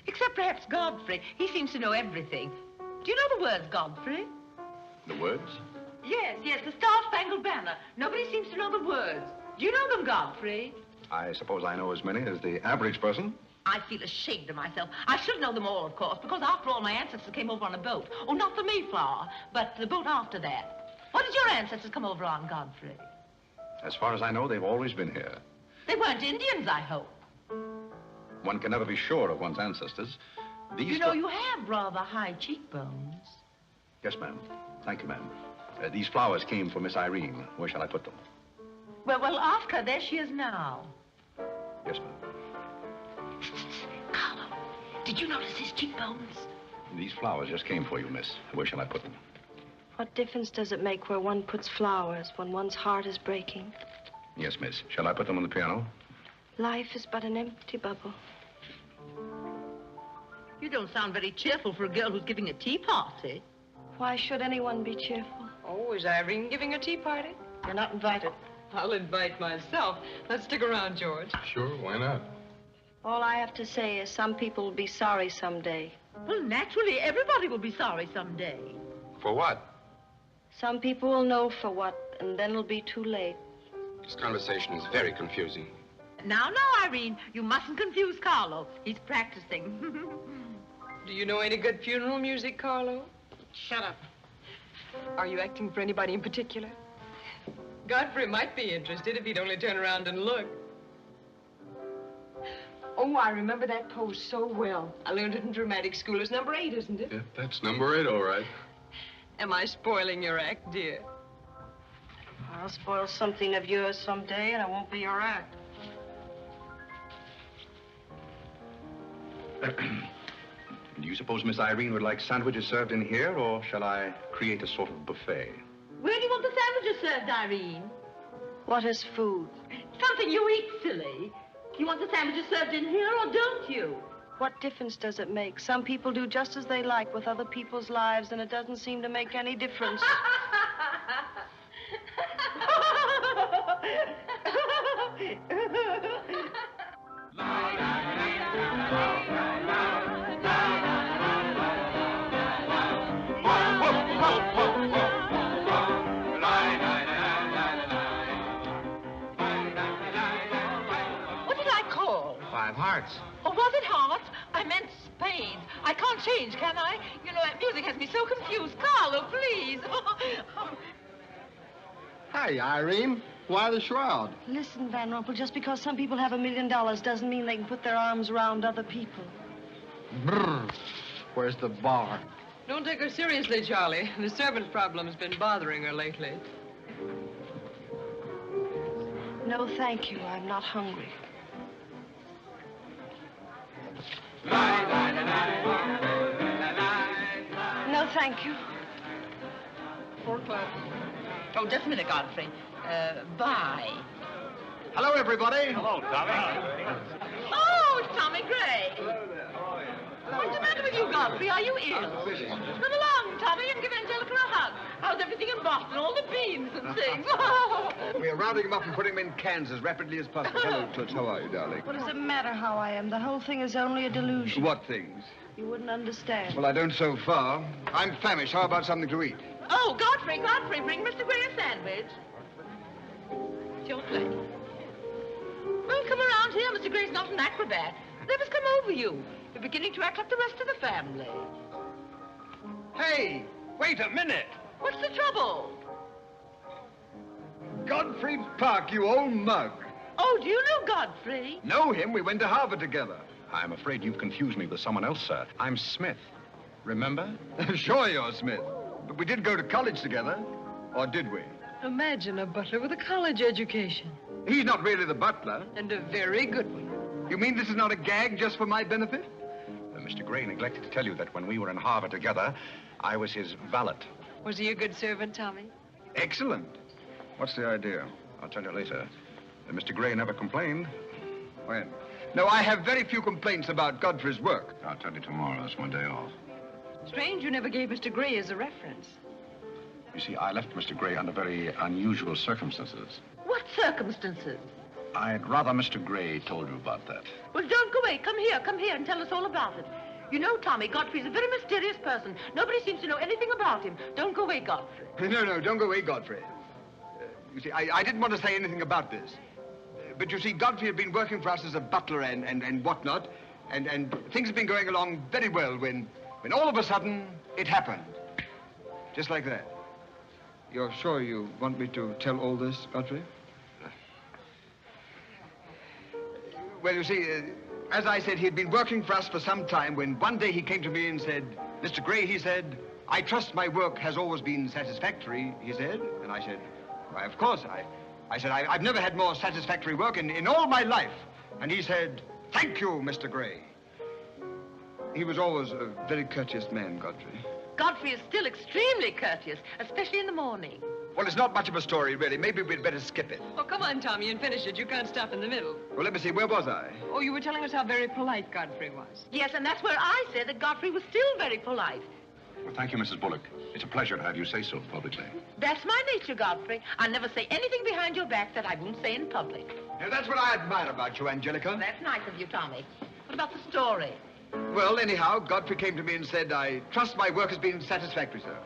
Except perhaps Godfrey. He seems to know everything. Do you know the words, Godfrey? The words? Yes, the Star-Spangled Banner. Nobody seems to know the words. Do you know them, Godfrey? I suppose I know as many as the average person. I feel ashamed of myself. I should know them all, of course, because after all, my ancestors came over on a boat. Oh, not the Mayflower, but the boat after that. What did your ancestors come over on, Godfrey? As far as I know, they've always been here. They weren't Indians, I hope. One can never be sure of one's ancestors. You know, you have rather high cheekbones. Yes, ma'am. Thank you, ma'am. These flowers came for Miss Irene. Where shall I put them? Well, ask her. There she is now. Yes, ma'am. Carlo, did you notice his cheekbones? These flowers just came for you, miss. Where shall I put them? What difference does it make where one puts flowers when one's heart is breaking? Yes, miss. Shall I put them on the piano? Life is but an empty bubble. You don't sound very cheerful for a girl who's giving a tea party. Why should anyone be cheerful? Oh, is Irene giving a tea party? You're not invited. I'll invite myself. Let's stick around, George. Sure, why not? All I have to say is some people will be sorry someday. Well, naturally, everybody will be sorry someday. For what? Some people will know for what, and then it'll be too late. This conversation is very confusing. Now, Irene, you mustn't confuse Carlo. He's practicing. Do you know any good funeral music, Carlo? Shut up. Are you acting for anybody in particular? Godfrey might be interested if he'd only turn around and look. Oh, I remember that pose so well. I learned it in dramatic school. It's number 8, isn't it? Yeah, that's number 8, all right. Am I spoiling your act, dear? I'll spoil something of yours someday, and it won't be your act. Do you suppose Miss Irene would like sandwiches served in here, or shall I create a sort of buffet? Where do you want the sandwiches served, Irene? What is food? Something you eat, silly. You want the sandwiches served in here, or don't you? What difference does it make? Some people do just as they like with other people's lives, and it doesn't seem to make any difference. What did I call? 5 hearts. Oh, was it hearts? I meant spades. I can't change, can I? You know, that music has me so confused. Carlo, please. Hey, Irene. Why the shroud? Listen, Van Rumpel, just because some people have $1 million doesn't mean they can put their arms around other people. Brr. Where's the bar? Don't take her seriously, Charlie. The servant problem's been bothering her lately. No, thank you. I'm not hungry. No, thank you. 4 o'clock. Oh, just a minute, Godfrey. Bye. Hello, everybody. Hello, Tommy. Oh, it's Tommy Gray. What's the matter with you, Godfrey? Are you ill? Come along, Tommy, and give Angelica a hug. How's everything in Boston? All the beans and things. We are rounding them up and putting them in cans as rapidly as possible. Hello, Toots. How are you, darling? What does it matter how I am? The whole thing is only a delusion. What things? You wouldn't understand. Well, I don't so far. I'm famished. How about something to eat? Oh, Godfrey, bring Mr. Gray a sandwich. It's your plate. Well, come around here. Mr. Gray's not an acrobat. Let us come over you. You're beginning to act like the rest of the family. Hey, wait a minute. What's the trouble? Godfrey Park, you old mug. Oh, do you know Godfrey? Know him? We went to Harvard together. I'm afraid you've confused me with someone else, sir. I'm Smith. Remember? Sure you're Smith. But we did go to college together. Or did we? Imagine a butler with a college education. He's not really the butler. And a very good one. You mean this is not a gag just for my benefit? Mr. Gray neglected to tell you that when we were in Harvard together, I was his valet. Was he a good servant, Tommy? Excellent. What's the idea? I'll tell you later. Mr. Gray never complained. When? No, I have very few complaints about Godfrey's work. I'll tell you tomorrow. That's my day off. Strange you never gave Mr. Gray as a reference. You see, I left Mr. Gray under very unusual circumstances. What circumstances? I'd rather Mr. Gray told you about that. Well, don't go away. Come here and tell us all about it. You know, Tommy, Godfrey's a very mysterious person. Nobody seems to know anything about him. Don't go away, Godfrey. No, don't go away, Godfrey. You see, I didn't want to say anything about this. But you see, Godfrey had been working for us as a butler and whatnot, and things had been going along very well when all of a sudden it happened. Just like that. You're sure you want me to tell all this, Godfrey? Well, you see, as I said, he'd been working for us for some time when one day he came to me and said, Mr. Gray, he said, I trust my work has always been satisfactory, he said. And I said, why, of course. I said, I've never had more satisfactory work in all my life. And he said, thank you, Mr. Gray. He was always a very courteous man, Godfrey. Godfrey is still extremely courteous, especially in the morning. Well, it's not much of a story, really. Maybe we'd better skip it. Oh, come on, Tommy, and finish it. You can't stop in the middle. Well, let me see. Where was I? Oh, you were telling us how very polite Godfrey was. Yes, and that's where I said that Godfrey was still very polite. Well, thank you, Mrs. Bullock. It's a pleasure to have you say so publicly. That's my nature, Godfrey. I'll never say anything behind your back that I won't say in public. Now, that's what I admire about you, Angelica. That's nice of you, Tommy. What about the story? Well, anyhow, Godfrey came to me and said, I trust my work has been satisfactory, sir.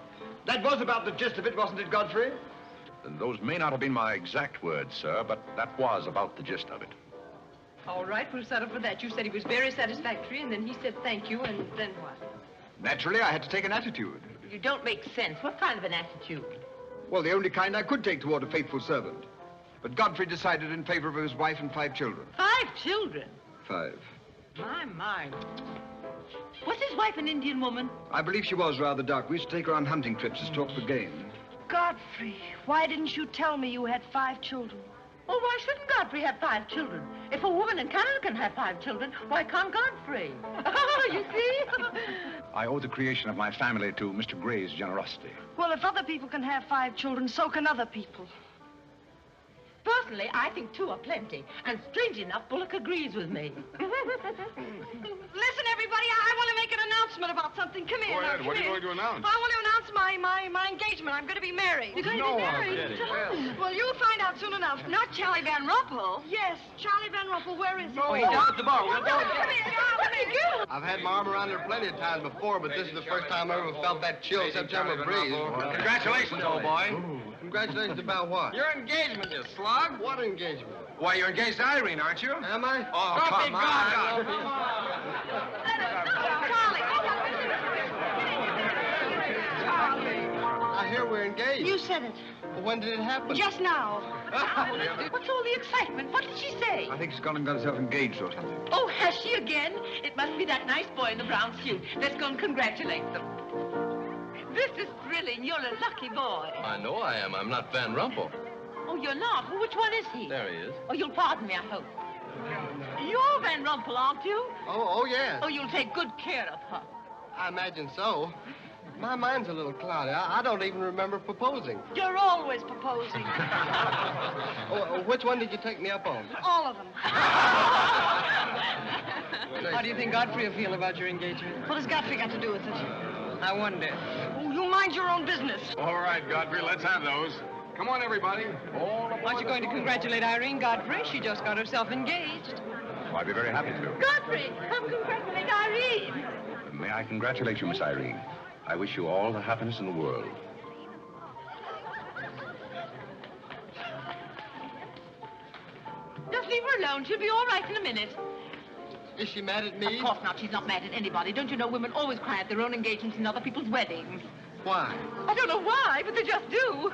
That was about the gist of it, wasn't it, Godfrey? Those may not have been my exact words, sir, but that was about the gist of it. All right, we'll settle for that. You said he was very satisfactory, and then he said thank you, and then what? Naturally, I had to take an attitude. You don't make sense. What kind of an attitude? Well, the only kind I could take toward a faithful servant. But Godfrey decided in favor of his wife and 5 children. 5 children? 5. My. Was his wife an Indian woman? I believe she was rather dark. We used to take her on hunting trips as talk for game. Godfrey, why didn't you tell me you had 5 children? Oh, why shouldn't Godfrey have 5 children? If a woman in Canada can have 5 children, why can't Godfrey? Oh, you see? I owe the creation of my family to Mr. Gray's generosity. Well, if other people can have 5 children, so can other people. Personally, I think 2 are plenty. And strange enough, Bullock agrees with me. Listen, everybody, I want to make an announcement about something. Come here. Go ahead. Now, What are come you here. going to announce? I want to announce my engagement. I'm going to be married. You're going to be married? Well, you'll find out soon enough. Not Charlie Van Rumpel. Yes, Charlie Van Rumpel. Where is he? Oh, he's down at the bar. We'll go. Come here. Come here. I've had my arm around her plenty of times before, but this is the first time I ever felt that chill September breeze. Congratulations, old boy. Congratulations about what? Your engagement, you slug. What engagement? Why, you're engaged to Irene, aren't you? Am I? Oh, come on. I hear we're engaged. You said it. Well, when did it happen? Just now. What's all the excitement? What did she say? I think she's gone and got herself engaged or something. Oh, has she again? It must be that nice boy in the brown suit. Let's go and congratulate them. This is thrilling. You're a lucky boy. I know I am. I'm not Van Rumpel. Oh, you're not? Well, which one is he? There he is. Oh, you'll pardon me, I hope. You're Van Rumpel, aren't you? Oh, yes. Oh, you'll take good care of her. I imagine so. My mind's a little cloudy. I don't even remember proposing. You're always proposing. Which one did you take me up on? All of them. How do you think Godfrey will feel about your engagement? What has Godfrey got to do with it? I wonder. Oh, you mind your own business. All right, Godfrey, let's have those. Come on, everybody. Aren't you going to congratulate Irene, Godfrey? She just got herself engaged. Oh, I'd be very happy to. Godfrey, come congratulate Irene. May I congratulate you, Miss Irene? I wish you all the happiness in the world. Just leave her alone. She'll be all right in a minute. Is she mad at me? Of course not. She's not mad at anybody. Don't you know women always cry at their own engagements and other people's weddings? Why? I don't know why, but they just do.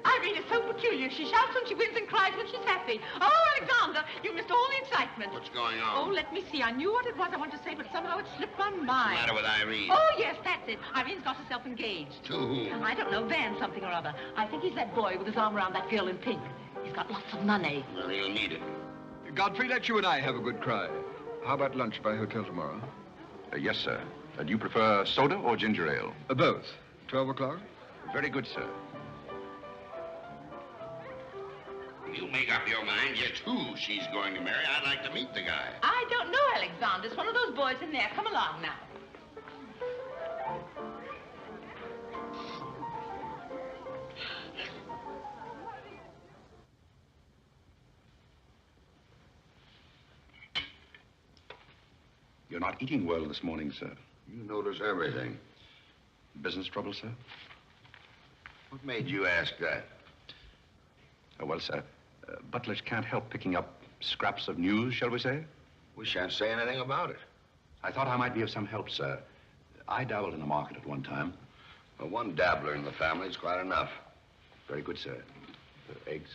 Irene is so peculiar. She shouts when she wins and cries when she's happy. Oh, Alexander, you missed all the excitement. What's going on? Oh, let me see. I knew what it was I wanted to say, but somehow it slipped my mind. What's the matter with Irene? Oh, yes, that's it. Irene's got herself engaged. To whom? I don't know, Van something or other. I think he's that boy with his arm around that girl in pink. He's got lots of money. Well, he'll need it. Godfrey, let you and I have a good cry. How about lunch by hotel tomorrow? Yes, sir. Do you prefer soda or ginger ale? Both. 12 o'clock? Very good, sir. You make up your mind just who she's going to marry. I'd like to meet the guy. I don't know, Alexander. It's one of those boys in there. Come along now. You're not eating well this morning, sir. You notice everything. Business trouble, sir? What made you ask that? Well, sir, butlers can't help picking up scraps of news, shall we say? We shan't say anything about it. I thought I might be of some help, sir. I dabbled in the market at one time. Well, one dabbler in the family is quite enough. Very good, sir. Eggs?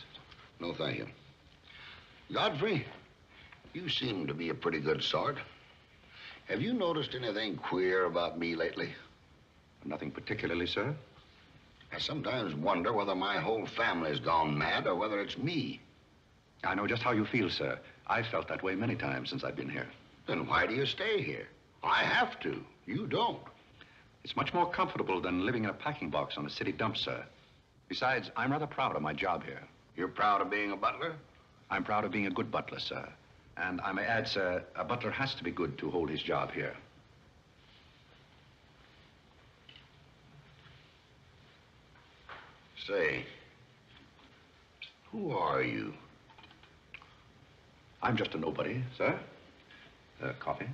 No, thank you. Godfrey, you seem to be a pretty good sort. Have you noticed anything queer about me lately? Nothing particularly, sir. I sometimes wonder whether my whole family's gone mad or whether it's me. I know just how you feel, sir. I've felt that way many times since I've been here. Then why do you stay here? I have to. You don't. It's much more comfortable than living in a packing box on a city dump, sir. Besides, I'm rather proud of my job here. You're proud of being a butler? I'm proud of being a good butler, sir. And I may add, sir, a butler has to be good to hold his job here. Say, who are you? I'm just a nobody, sir. Coffee?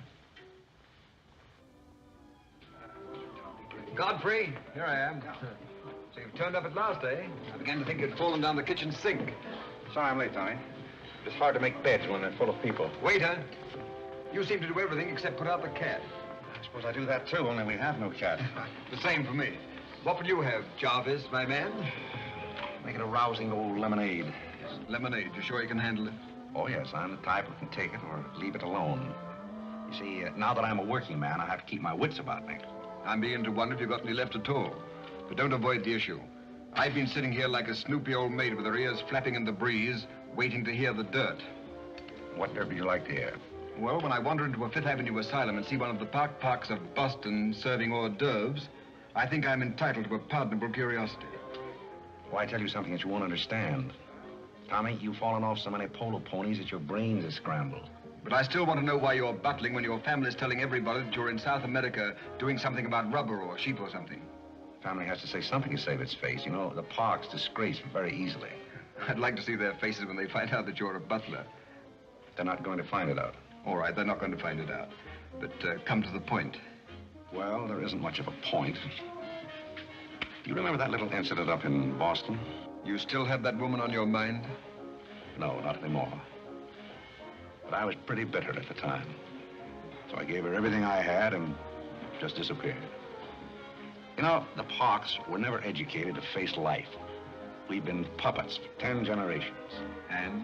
Godfrey, here I am. So you've turned up at last, eh? I began to think you'd fallen down the kitchen sink. Sorry I'm late, Tommy. It's hard to make beds when they're full of people. Waiter, you seem to do everything except put out the cat. I suppose I do that, too, only we have no cat. The same for me. What will you have, Jarvis, my man? Make it a rousing old lemonade. Lemonade, you sure you can handle it? Oh, yes, I'm the type who can take it or leave it alone. You see, now that I'm a working man, I have to keep my wits about me. I'm beginning to wonder if you've got any left at all. But don't avoid the issue. I've been sitting here like a snoopy old maid with her ears flapping in the breeze, waiting to hear the dirt. What dirt would you like to hear? Well, when I wander into a Fifth Avenue asylum and see one of the parks of Boston serving hors d'oeuvres, I think I'm entitled to a pardonable curiosity. Well, I tell you something that you won't understand. Tommy, you've fallen off so many polo ponies that your brains are scrambled. But I still want to know why you're buttling when your family's telling everybody that you're in South America doing something about rubber or sheep or something. Family has to say something to save its face. You know, the park's disgraced very easily. I'd like to see their faces when they find out that you're a butler. They're not going to find it out. All right, they're not going to find it out. But come to the point. Well, there isn't much of a point. Do you remember that little incident up in Boston? You still have that woman on your mind? No, not anymore. But I was pretty bitter at the time. So I gave her everything I had and just disappeared. You know, the Parks were never educated to face life. We've been puppets for 10 generations. And?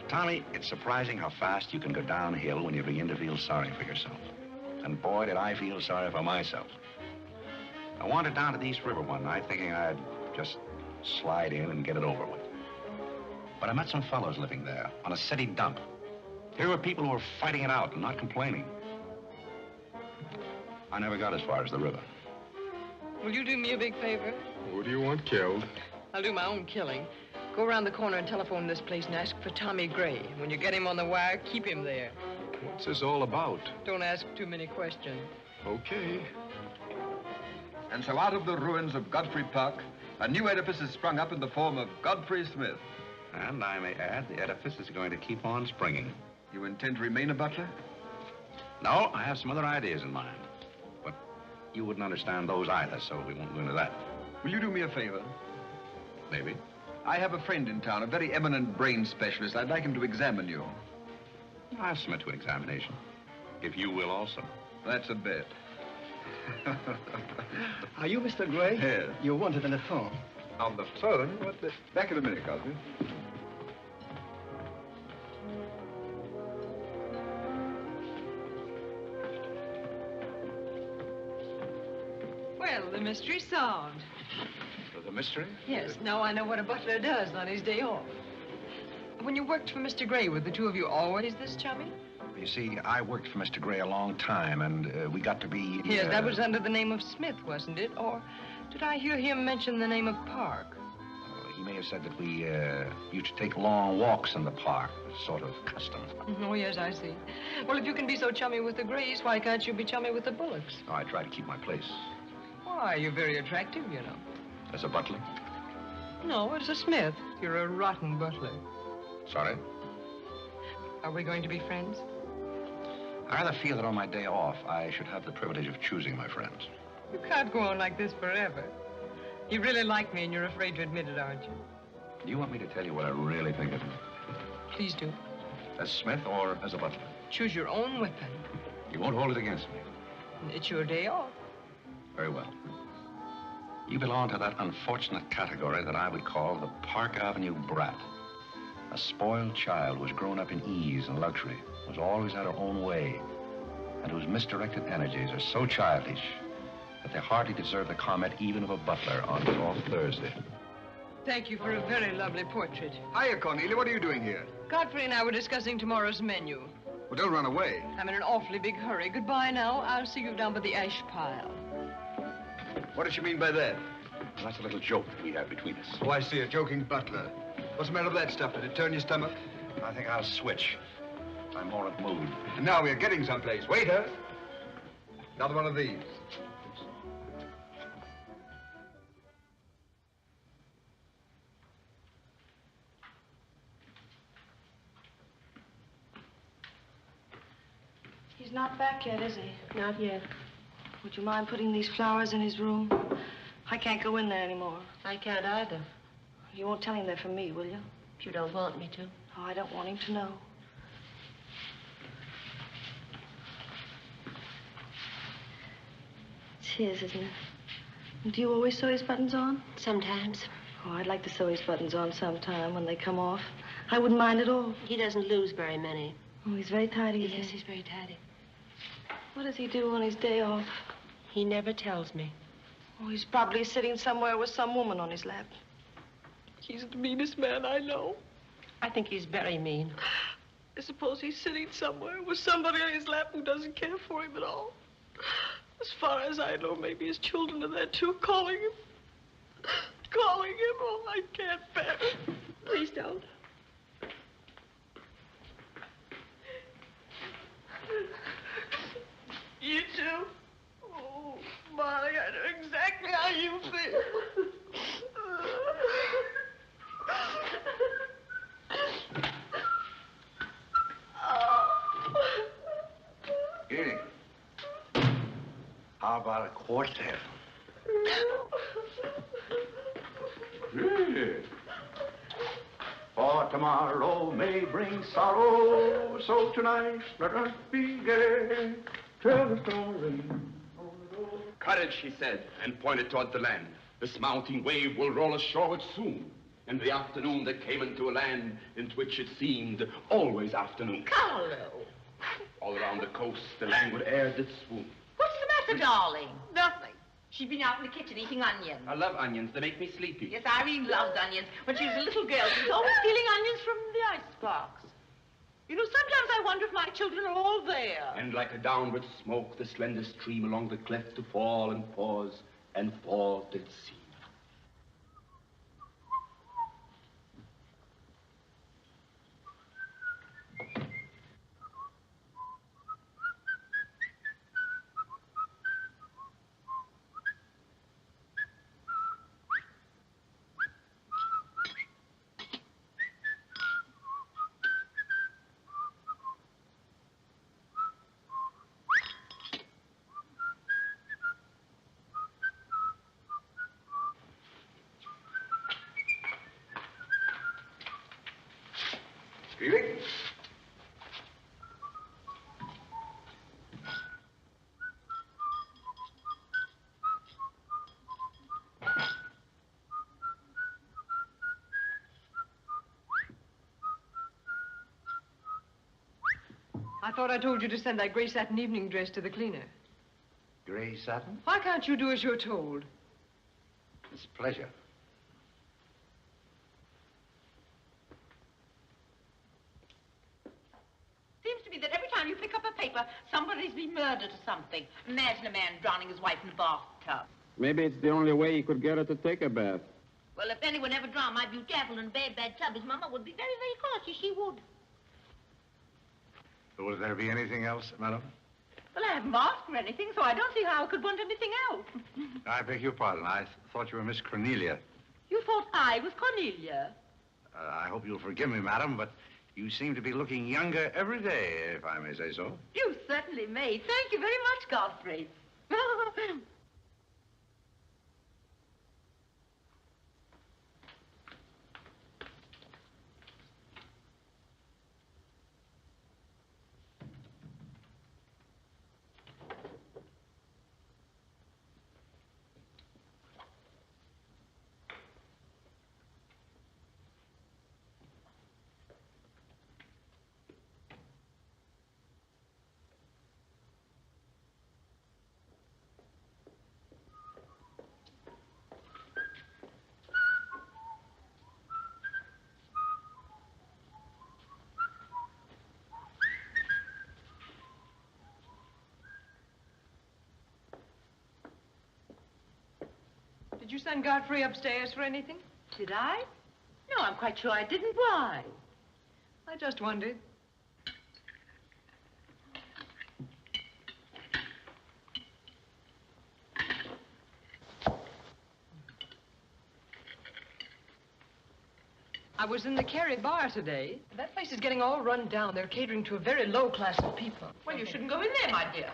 Tommy, it's surprising how fast you can go downhill when you begin to feel sorry for yourself. And boy, did I feel sorry for myself. I wandered down to the East River one night thinking I'd just slide in and get it over with. But I met some fellows living there on a city dump. Here were people who were fighting it out and not complaining. I never got as far as the river. Will you do me a big favor? Who do you want killed? I'll do my own killing. Go around the corner and telephone this place and ask for Tommy Gray. When you get him on the wire, keep him there. What's this all about? Don't ask too many questions. Okay. And so out of the ruins of Godfrey Park, a new edifice has sprung up in the form of Godfrey Smith. And I may add, the edifice is going to keep on springing. You intend to remain a butler? No, I have some other ideas in mind. But you wouldn't understand those either, so we won't go into that. Will you do me a favor? Maybe. I have a friend in town, a very eminent brain specialist. I'd like him to examine you. I'll submit to an examination. If you will also. That's a bet. Are you Mr. Gray? Yes. You're wanted on the phone. On the phone? What the... Back in a minute, Godfrey. Well, the mystery's solved. The mystery? Yes, now I know what a butler does on his day off. When you worked for Mr. Gray, were the two of you always this chummy? You see, I worked for Mr. Gray a long time, and we got to be... Yes, that was under the name of Smith, wasn't it? Or did I hear him mention the name of Park? He may have said that we used to take long walks in the park, sort of custom. Oh, yes, I see. Well, if you can be so chummy with the Grays, why can't you be chummy with the Bullocks? Oh, I try to keep my place. Why, you're very attractive, you know. As a butler? No, as a Smith. You're a rotten butler. Sorry? Are we going to be friends? I rather feel that on my day off, I should have the privilege of choosing my friends. You can't go on like this forever. You really like me and you're afraid to admit it, aren't you? Do you want me to tell you what I really think of you? Please do. As Smith or as a butler? Choose your own weapon. You won't hold it against me. It's your day off. Very well. You belong to that unfortunate category that I would call the Park Avenue brat. A spoiled child who was grown up in ease and luxury, who's always had her own way, and whose misdirected energies are so childish that they hardly deserve the comment even of a butler on his off Thursday. Thank you for a very lovely portrait. Hiya, Cornelia. What are you doing here? Godfrey and I were discussing tomorrow's menu. Well, don't run away. I'm in an awfully big hurry. Goodbye now. I'll see you down by the ash pile. What does she mean by that? Well, that's a little joke that we have between us. Oh, I see. A joking butler. What's the matter with that stuff? Did it turn your stomach? I think I'll switch. I'm more in the mood. And now we're getting someplace. Waiter! Another one of these. He's not back yet, is he? Not yet. Would you mind putting these flowers in his room? I can't go in there anymore. I can't either. You won't tell him they're for me, will you? If you don't want me to. Oh, I don't want him to know. It's his, isn't it? Do you always sew his buttons on? Sometimes. Oh, I'd like to sew his buttons on sometime when they come off. I wouldn't mind at all. He doesn't lose very many. Oh, he's very tidy, Yes, he's very tidy. What does he do on his day off? He never tells me. Oh, he's probably sitting somewhere with some woman on his lap. He's the meanest man I know. I think he's very mean. I suppose he's sitting somewhere with somebody on his lap who doesn't care for him at all. As far as I know, maybe his children are there too, calling him. Calling him. Oh, I can't bear it. Please don't. You too? Oh, Molly, I know exactly how you feel. Here. How about a quartet? Good. For tomorrow may bring sorrow, so tonight let us be gay. Tell the story. Courage, he said, and pointed toward the land. This mounting wave will roll us shoreward soon. In the afternoon, they came into a land into which it seemed always afternoon. Carole. All around the coast, the languid air did swoon. What's the matter, darling? Nothing. She's been out in the kitchen eating onions. I love onions. They make me sleepy. Yes, Irene loved onions. When she was a little girl, she was always stealing onions from the icebox. You know, sometimes I wonder if my children are all there. And like a downward smoke, the slender stream along the cleft to fall and pause and fall did seem. Greeley? I thought I told you to send that gray satin evening dress to the cleaner. Gray satin? Why can't you do as you're told? It's a pleasure. Seems to me that every time you pick up a paper, somebody's been murdered or something. Imagine a man drowning his wife in a bathtub. Maybe it's the only way he could get her to take a bath. Well, if anyone ever drowned my beautiful in a bad tub, his mama would be very, very cautious. She would. Will there be anything else, madam? Well, I haven't asked for anything, so I don't see how I could want anything else. I beg your pardon. I thought you were Miss Cornelia. You thought I was Cornelia? I hope you'll forgive me, madam, but you seem to be looking younger every day, if I may say so. You certainly may. Thank you very much, Godfrey. Did you send Godfrey upstairs for anything? Did I? No, I'm quite sure I didn't. Why? I just wondered. I was in the Kerry bar today. That place is getting all run down. They're catering to a very low class of people. Well, you shouldn't go in there, my dear.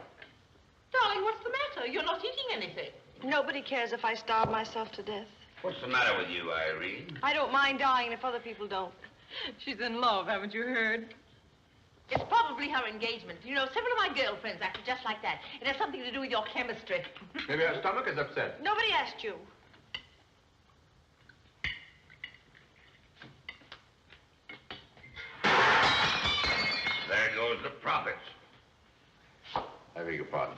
Darling, what's the matter? You're not eating anything. Nobody cares if I starve myself to death. What's the matter with you, Irene? I don't mind dying if other people don't. She's in love, haven't you heard? It's probably her engagement. You know, several of my girlfriends acted just like that. It has something to do with your chemistry. Maybe her stomach is upset. Nobody asked you. There goes the profits. I beg your pardon.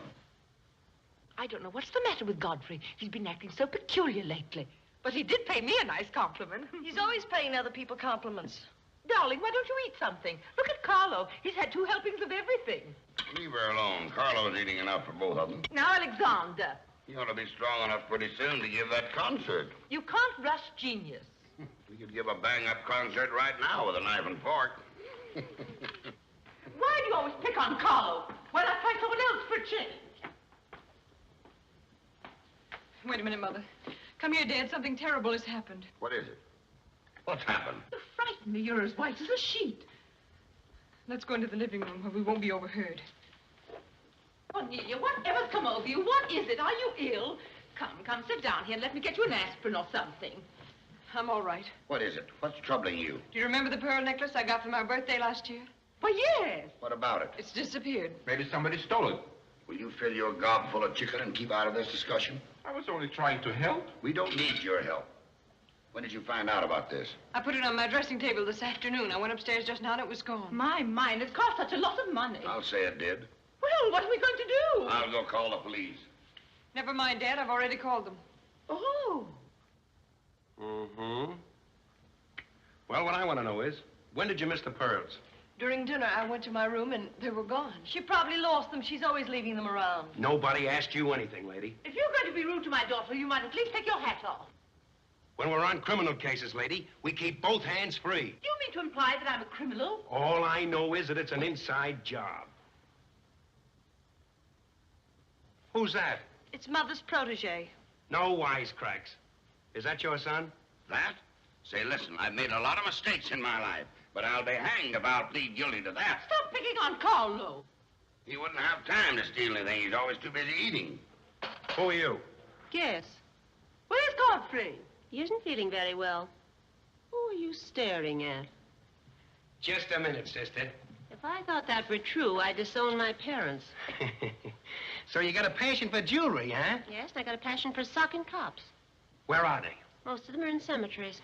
I don't know what's the matter with Godfrey. He's been acting so peculiar lately. But he did pay me a nice compliment. He's always paying other people compliments. Darling, why don't you eat something? Look at Carlo. He's had 2 helpings of everything. Leave her alone. Carlo's eating enough for both of them. Now, Alexander. You ought to be strong enough pretty soon to give that concert. You can't rush genius. We could give a bang-up concert right now with a knife and fork. Why do you always pick on Carlo? Why not try someone else for a change? Wait a minute, Mother. Come here, Dad. Something terrible has happened. What is it? What's happened? You frighten me. You're as white as a sheet. Let's go into the living room where we won't be overheard. Cornelia, whatever's come over you? What is it? Are you ill? Come, sit down here and let me get you an aspirin or something. I'm all right. What is it? What's troubling you? Do you remember the pearl necklace I got for my birthday last year? Why, yes. What about it? It's disappeared. Maybe somebody stole it. Will you fill your gob full of chicken and keep out of this discussion? I was only trying to help. We don't need your help. When did you find out about this? I put it on my dressing table this afternoon. I went upstairs just now and it was gone. My mind, it's cost such a lot of money. I'll say it did. Well, what are we going to do? I'll go call the police. Never mind, Dad. I've already called them. Oh. Mm-hmm. Well, what I want to know is, when did you miss the pearls? During dinner, I went to my room and they were gone. She probably lost them. She's always leaving them around. Nobody asked you anything, lady. If you're going to be rude to my daughter, you might at least take your hat off. When we're on criminal cases, lady, we keep both hands free. Do you mean to imply that I'm a criminal? All I know is that it's an inside job. Who's that? It's Mother's protege. No wisecracks. Is that your son? That? Say, listen, I've made a lot of mistakes in my life, but I'll be hanged if I'll plead guilty to that. Stop picking on Carlo. He wouldn't have time to steal anything. He's always too busy eating. Who are you? Yes. Where's Godfrey? He isn't feeling very well. Who are you staring at? Just a minute, sister. If I thought that were true, I'd disown my parents. So you got a passion for jewelry, huh? Yes, and I got a passion for socking cops. Where are they? Most of them are in cemeteries.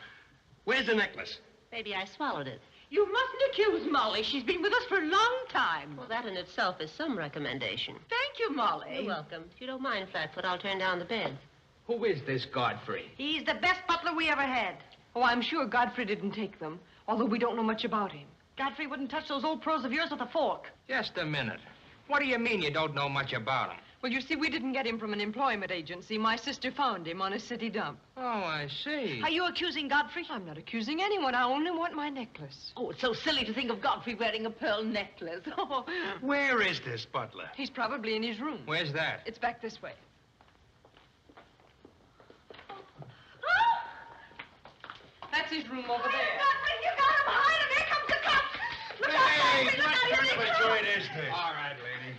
Where's the necklace? Maybe I swallowed it. You mustn't accuse Molly. She's been with us for a long time. Well, that in itself is some recommendation. Thank you, Molly. You're welcome. If you don't mind, Flatfoot, I'll turn down the bed. Who is this Godfrey? He's the best butler we ever had. Oh, I'm sure Godfrey didn't take them, although we don't know much about him. Godfrey wouldn't touch those old pearls of yours with a fork. Just a minute. What do you mean you don't know much about him? Well, you see, we didn't get him from an employment agency. My sister found him on a city dump. Oh, I see. Are you accusing Godfrey? I'm not accusing anyone. I only want my necklace. Oh, it's so silly to think of Godfrey wearing a pearl necklace. Oh. Where is this butler? He's probably in his room. Where's that? It's back this way. That's his room over there. Godfrey, you got him behind him. Here comes the cops. Look out, Hey, Godfrey, look what out, kind here of they a come. joint is this? All right, lady.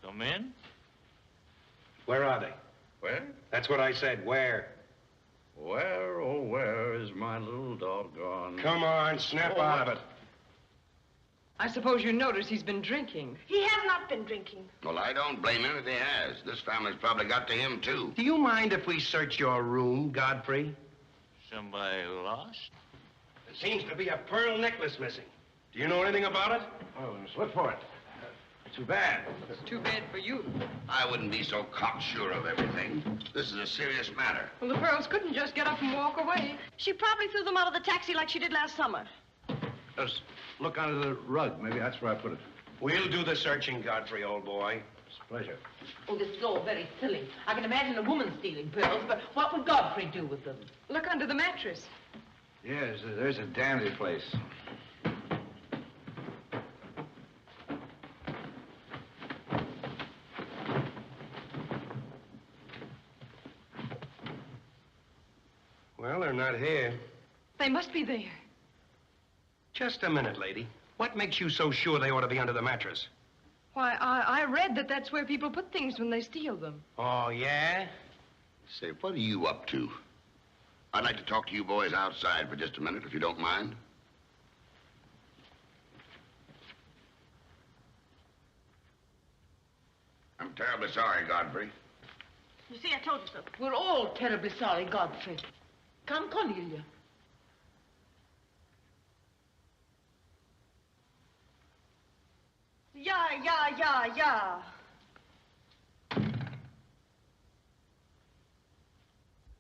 Come in. Where are they? Where? That's what I said. Where? Where, oh, where is my little doggone... Come on, snap out of it. I suppose you notice he's been drinking. He has not been drinking. Well, I don't blame him if he has. This family's probably got to him, too. Do you mind if we search your room, Godfrey? Somebody lost? There seems to be a pearl necklace missing. Do you know anything about it? Oh, look for it. Too bad. Too bad for you. I wouldn't be so cocksure of everything. This is a serious matter. Well, the pearls couldn't just get up and walk away. She probably threw them out of the taxi like she did last summer. Just look under the rug. Maybe that's where I put it. We'll do the searching, Godfrey, old boy. It's a pleasure. Oh, this is all very silly. I can imagine a woman stealing pearls, but what would Godfrey do with them? Look under the mattress. Yes, there's a dandy place. Well, they're not here. They must be there. Just a minute, lady. What makes you so sure they ought to be under the mattress? Why, I read that that's where people put things when they steal them. Oh, yeah? Say, what are you up to? I'd like to talk to you boys outside for just a minute, if you don't mind. I'm terribly sorry, Godfrey. You see, I told you so. We're all terribly sorry, Godfrey. Come, Cornelia. Yeah.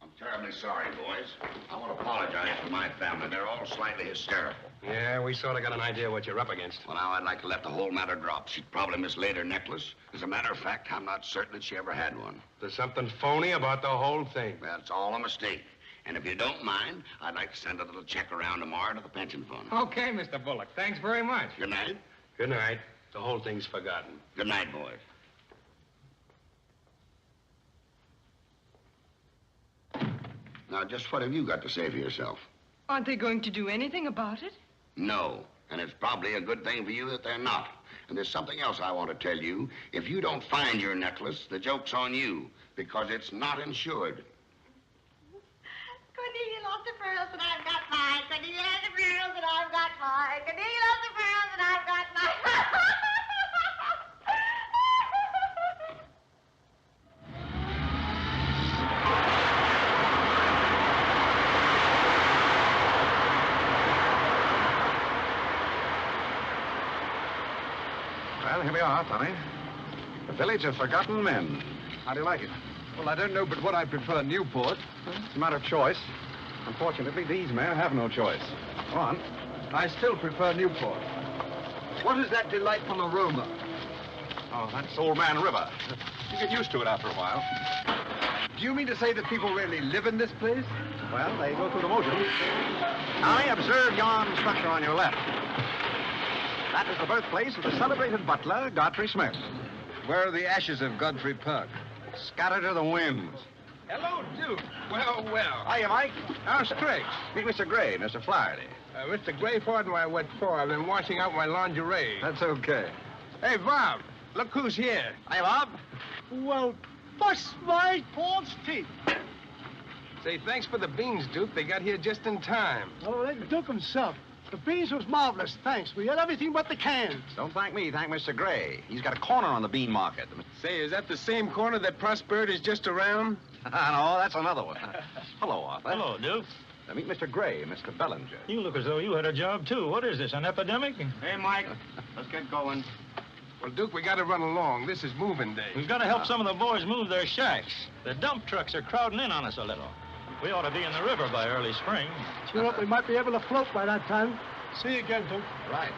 I'm terribly sorry, boys. I want to apologize for my family. They're all slightly hysterical. Yeah, we sort of got an idea what you're up against. Well, now, I'd like to let the whole matter drop. She probably mislaid her necklace. As a matter of fact, I'm not certain that she ever had one. There's something phony about the whole thing. That's all a mistake. And if you don't mind, I'd like to send a little check around tomorrow to the pension fund. Okay, Mr. Bullock. Thanks very much. Good night. Good night. The whole thing's forgotten. Good night, boys. Now, just what have you got to say for yourself? Aren't they going to do anything about it? No. And it's probably a good thing for you that they're not. And there's something else I want to tell you. If you don't find your necklace, the joke's on you, because it's not insured. Cornelia lost the pearls and I've got mine. Cornelia has the pearls and I've got mine. Cornelia lost the pearls and I've got mine. Well, here we are, Tommy. The Village of Forgotten Men. How do you like it? Well, I don't know but what I prefer Newport. It's a matter of choice. Unfortunately, these men have no choice. Go on. I still prefer Newport. What is that delightful aroma? Oh, that's Old Man River. You get used to it after a while. Do you mean to say that people really live in this place? Well, they go through the motions. Tommy, observe yon structure on your left. That is the birthplace of the celebrated butler, Godfrey Smith. Where are the ashes of Godfrey Park? Scattered to the winds. Hello, Duke. Well, well. Hiya, Mike. How's tricks? Meet Mr. Gray, Mr. Flaherty. Mr. Gray, pardon my wet floor. I've been washing out my lingerie. That's okay. Hey, Bob, look who's here. Hiya, Bob. Well, bust my Paul's teeth. Say, thanks for the beans, Duke. They got here just in time. Oh, the Duke himself. The beans was marvelous, thanks. We had everything but the cans. Don't thank me, thank Mr. Gray. He's got a corner on the bean market. Say, is that the same corner that Prosperity's just around? No, that's another one. Hello, Arthur. Hello, Duke. Meet Mr. Gray, Mr. Bellinger. You look as though you had a job, too. What is this, an epidemic? Hey, Mike, let's get going. Well, Duke, we got to run along. This is moving day. We've got to help some of the boys move their shacks. The dump trucks are crowding in on us a little. We ought to be in the river by early spring. Sure up, we might be able to float by that time. See you again, Duke. Right.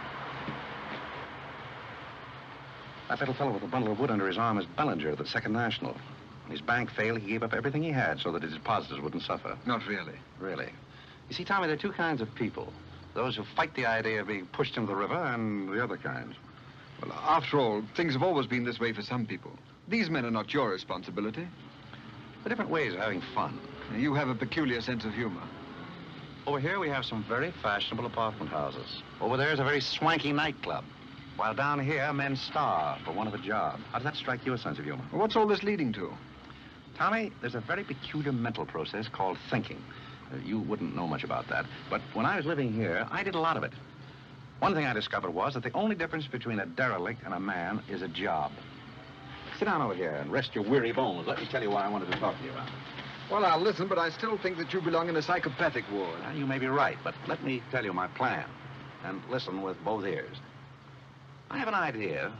That little fellow with the bundle of wood under his arm is Bellinger of the Second National. When his bank failed, he gave up everything he had so that his depositors wouldn't suffer. Not really. Really. You see, Tommy, there are two kinds of people. Those who fight the idea of being pushed into the river and the other kinds. Well, after all, things have always been this way for some people. These men are not your responsibility. They're different ways of having fun. You have a peculiar sense of humor. Over here, we have some very fashionable apartment houses. Over there is a very swanky nightclub. While down here, men starve for want of a job. How does that strike your sense of humor? Well, what's all this leading to? Tommy, there's a very peculiar mental process called thinking. You wouldn't know much about that, but when I was living here, I did a lot of it. One thing I discovered was that the only difference between a derelict and a man is a job. Sit down over here and rest your weary bones. Let me tell you what I wanted to talk to you about. Well, I'll listen, but I still think that you belong in a psychopathic ward. Well, you may be right, but let me tell you my plan. And listen with both ears. I have an idea.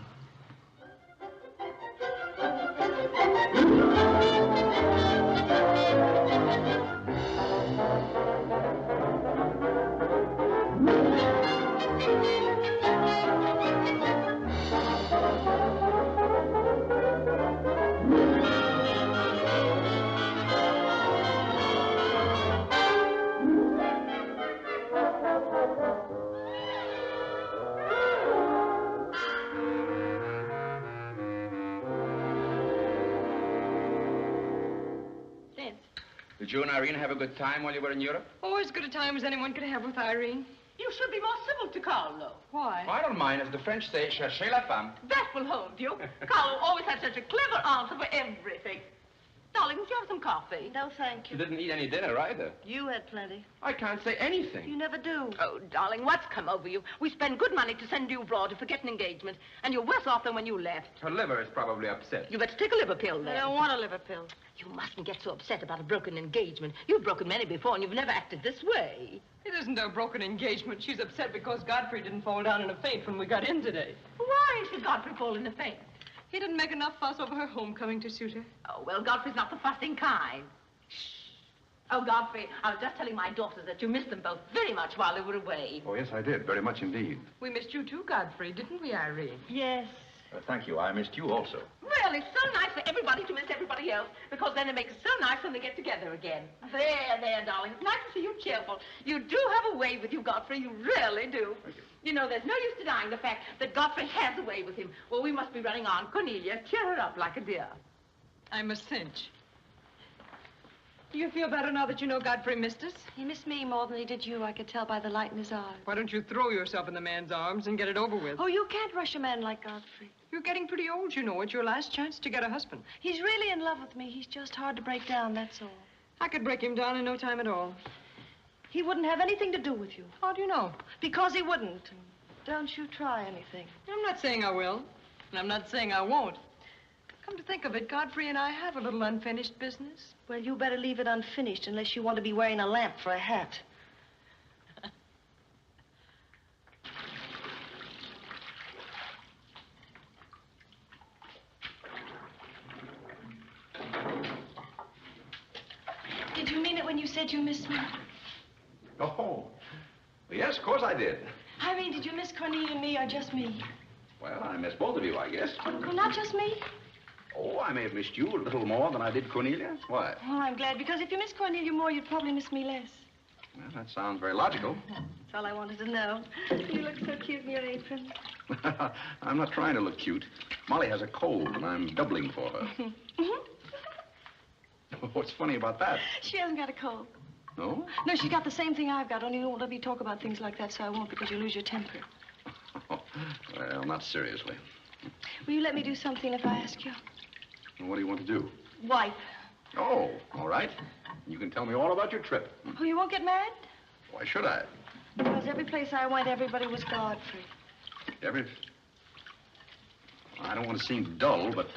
Did you and Irene have a good time while you were in Europe? Oh, as good a time as anyone could have with Irene. You should be more civil to Carlo. Why? I don't mind. As the French say, cherchez la femme. That will hold you. Carlo always had such a clever answer for everything. Darling, would you have some coffee? No, thank You you. didn't eat any dinner either. You had plenty. I can't say anything. You never do. Oh, darling, what's come over you? We spend good money to send you abroad to forget an engagement, and you're worse off than when you left. Her liver is probably upset. You better take a liver pill, I then. don't want a liver pill. You mustn't get so upset about a broken engagement. You've broken many before, and you've never acted this way. It isn't a broken engagement. She's upset because Godfrey didn't fall down in a faint when we got in today. Why should Godfrey fall in a faint? He didn't make enough fuss over her homecoming to suit her. Oh, well, Godfrey's not the fussing kind. Oh, Godfrey, I was just telling my daughters that you missed them both very much while they were away. Oh, yes, I did. Very much indeed. We missed you too, Godfrey, didn't we, Irene? Yes. Thank you. I missed you also. Well, it's so nice for everybody to miss everybody else, because then it makes it so nice when they get together again. There, darling. It's nice to see you cheerful. You do have a way with you, Godfrey. You really do. Thank you. You know, there's no use denying the fact that Godfrey has a way with him. Well, we must be running on. Cornelia, cheer her up like a dear. I'm a cinch. Do you feel better now that you know Godfrey missed us? He missed me more than he did you. I could tell by the light in his eyes. Why don't you throw yourself in the man's arms and get it over with? Oh, you can't rush a man like Godfrey. You're getting pretty old, you know. It's your last chance to get a husband. He's really in love with me. He's just hard to break down, that's all. I could break him down in no time at all. He wouldn't have anything to do with you. How do you know? Because he wouldn't. Don't you try anything. I'm not saying I will, and I'm not saying I won't. Come to think of it, Godfrey and I have a little unfinished business. Well, you better leave it unfinished unless you want to be wearing a lamp for a hat. Did you mean it when you said you missed me? Oh, well, yes, of course I did. I mean, did you miss Cornelia and me or just me? Well, I missed both of you, I guess. Well, not just me. Oh, I may have missed you a little more than I did Cornelia. Why? Oh, I'm glad, because if you miss Cornelia more, you'd probably miss me less. Well, that sounds very logical. That's all I wanted to know. You look so cute in your apron. I'm not trying to look cute. Molly has a cold, and I'm doubling for her. What's funny about that? She hasn't got a cold. No? No, she's got the same thing I've got, only you won't let me talk about things like that, so I won't, because you lose your temper. Well, not seriously. Will you let me do something if I ask you? Well, what do you want to do? Wife. Oh, all right. You can tell me all about your trip. Oh, you won't get married? Why should I? Because every place I went, everybody was Godfrey. I don't want to seem dull, but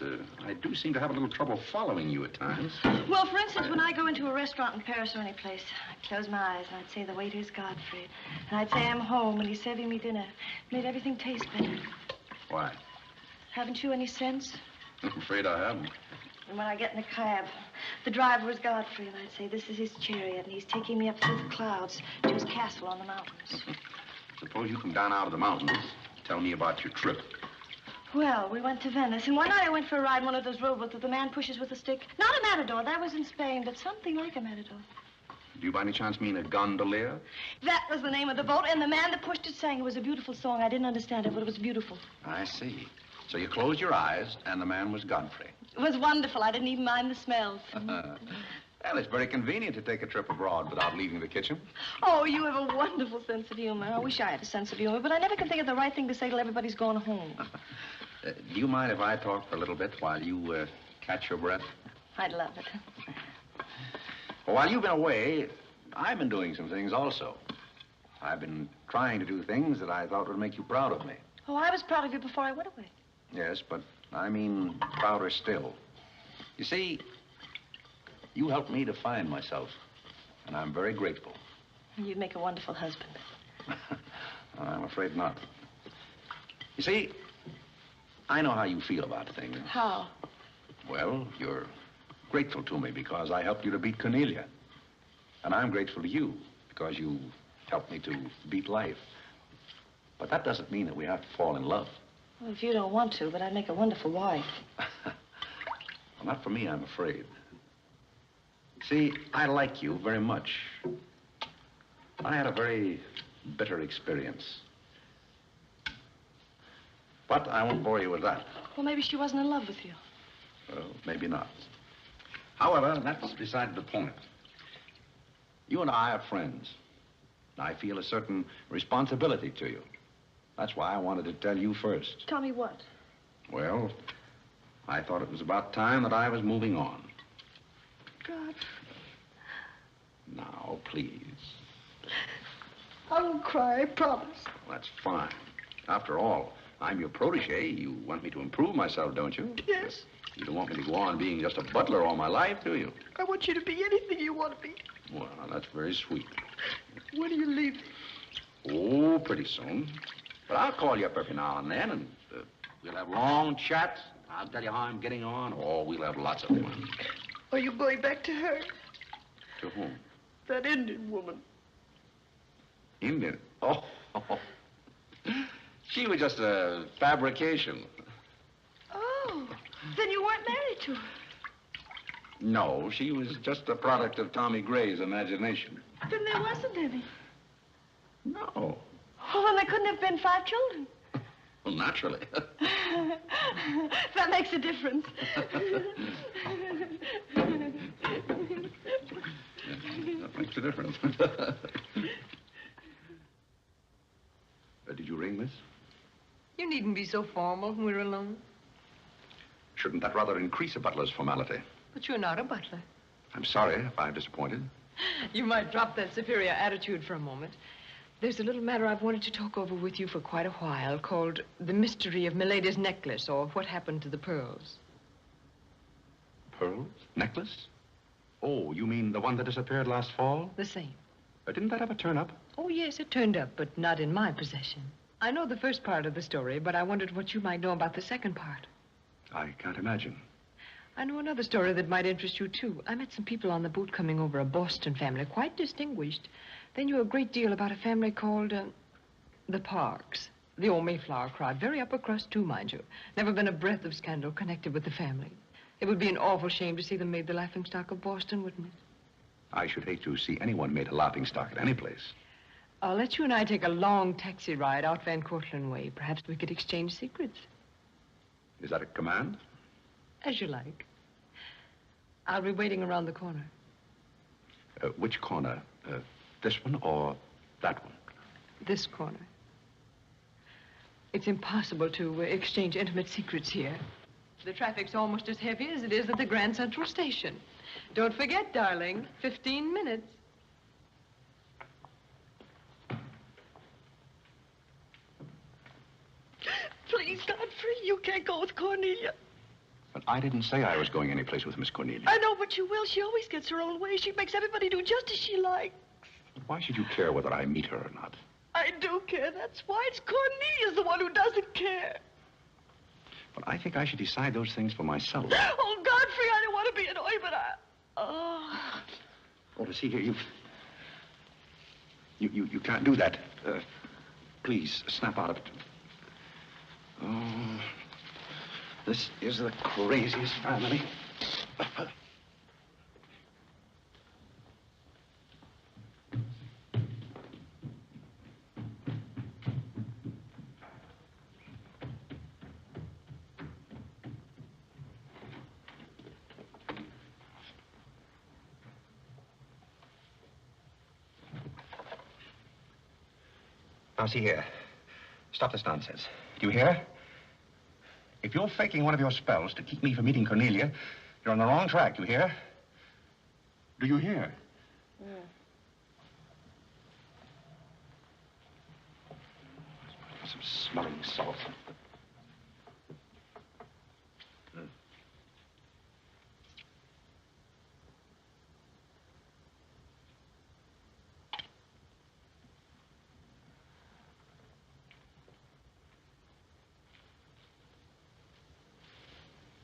I do seem to have a little trouble following you at times. Well, for instance, when I go into a restaurant in Paris or any place, I'd close my eyes and I'd say the waiter's Godfrey. And I'd say I'm home and he's serving me dinner. Made everything taste better. Why? Haven't you any sense? I'm afraid I haven't. And when I get in a cab, the driver was Godfrey, and I'd say, this is his chariot, and he's taking me up through the clouds to his castle on the mountains. Suppose you come down out of the mountains. Tell me about your trip. Well, we went to Venice, and one night I went for a ride in one of those rowboats that the man pushes with a stick. Not a matador, that was in Spain, but something like a matador. Do you by any chance mean a gondolier? That was the name of the boat, and the man that pushed it sang. It was a beautiful song. I didn't understand it, but it was beautiful. I see. So you closed your eyes, and the man was Godfrey. It was wonderful. I didn't even mind the smells. Well, it's very convenient to take a trip abroad without leaving the kitchen. Oh, you have a wonderful sense of humor. I wish I had a sense of humor, but I never can think of the right thing to say till everybody's gone home. Do you mind if I talk for a little bit while you catch your breath? I'd love it. Well, while you've been away, I've been doing some things also. I've been trying to do things that I thought would make you proud of me. Oh, I was proud of you before I went away. Yes, but I mean prouder still. You see, you helped me to find myself, and I'm very grateful. You'd make a wonderful husband. I'm afraid not. You see, I know how you feel about things. How? Well, you're grateful to me because I helped you to beat Cornelia. And I'm grateful to you because you helped me to beat life. But that doesn't mean that we have to fall in love. Well, if you don't want to, but I'd make a wonderful wife. Well, not for me, I'm afraid. See, I like you very much. I had a very bitter experience. But I won't bore you with that. Well, maybe she wasn't in love with you. Well, maybe not. However, that's beside the point. You and I are friends. I feel a certain responsibility to you. That's why I wanted to tell you first. Tell me what? Well, I thought it was about time that I was moving on. God. Now, please. I won't cry, I promise. Well, that's fine. After all, I'm your protege. You want me to improve myself, don't you? Yes. You don't want me to go on being just a butler all my life, do you? I want you to be anything you want to be. Well, that's very sweet. When are you leaving? Oh, pretty soon. But I'll call you up every now and then, and we'll have long chats. I'll tell you how I'm getting on. Oh, we'll have lots of fun. Are you going back to her? To whom? That Indian woman. Indian? Oh. She was just a fabrication. Oh, then you weren't married to her. No, she was just a product of Tommy Gray's imagination. Then there wasn't any. No. Oh, well, there couldn't have been 5 children. Well, naturally. That makes a difference. That makes a difference. Did you ring, miss? You needn't be so formal when we're alone. Shouldn't that rather increase a butler's formality? But you're not a butler. I'm sorry if I've disappointed. You might drop that superior attitude for a moment. There's a little matter I've wanted to talk over with you for quite a while called The Mystery of Milady's Necklace, or What Happened to the Pearls. Pearls? Necklace? Oh, you mean the one that disappeared last fall? The same. Didn't that ever turn up? Oh, yes, it turned up, but not in my possession. I know the first part of the story, but I wondered what you might know about the second part. I can't imagine. I know another story that might interest you, too. I met some people on the boat coming over, a Boston family, quite distinguished. They knew a great deal about a family called, the Parks. The old Mayflower crowd. Very upper crust, too, mind you. Never been a breath of scandal connected with the family. It would be an awful shame to see them made the laughingstock of Boston, wouldn't it? I should hate to see anyone made a laughingstock at any place. I'll let you and I take a long taxi ride out Van Cortlandt way. Perhaps we could exchange secrets. Is that a command? As you like. I'll be waiting around the corner. Which corner? This one or that one? This corner. It's impossible to exchange intimate secrets here. The traffic's almost as heavy as it is at the Grand Central Station. Don't forget, darling, 15 minutes. Please, Godfrey, you can't go with Cornelia. But I didn't say I was going anyplace with Miss Cornelia. I know, but you will. She always gets her own way. She makes everybody do just as she likes. Why should you care whether I meet her or not? I do care. That's why. It's Cornelia's the one who doesn't care. But I think I should decide those things for myself. Oh, Godfrey, I don't want to be annoyed, but Oh, see here, you can't do that. Please, snap out of it. Oh, this is the craziest family. Now, see here. Stop this nonsense. Do you hear? If you're faking one of your spells to keep me from meeting Cornelia, you're on the wrong track, you hear? Do you hear? yeah. Some smelling salt.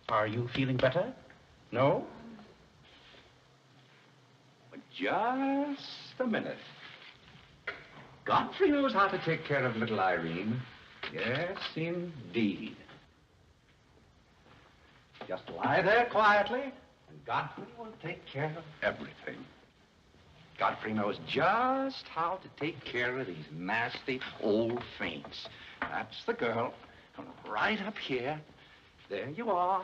Are you feeling better? No? But just a minute. Godfrey knows how to take care of little Irene. Yes, indeed. Just lie there quietly, and Godfrey will take care of everything. Godfrey knows just how to take care of these nasty old faints. That's the girl. Right up here. There you are.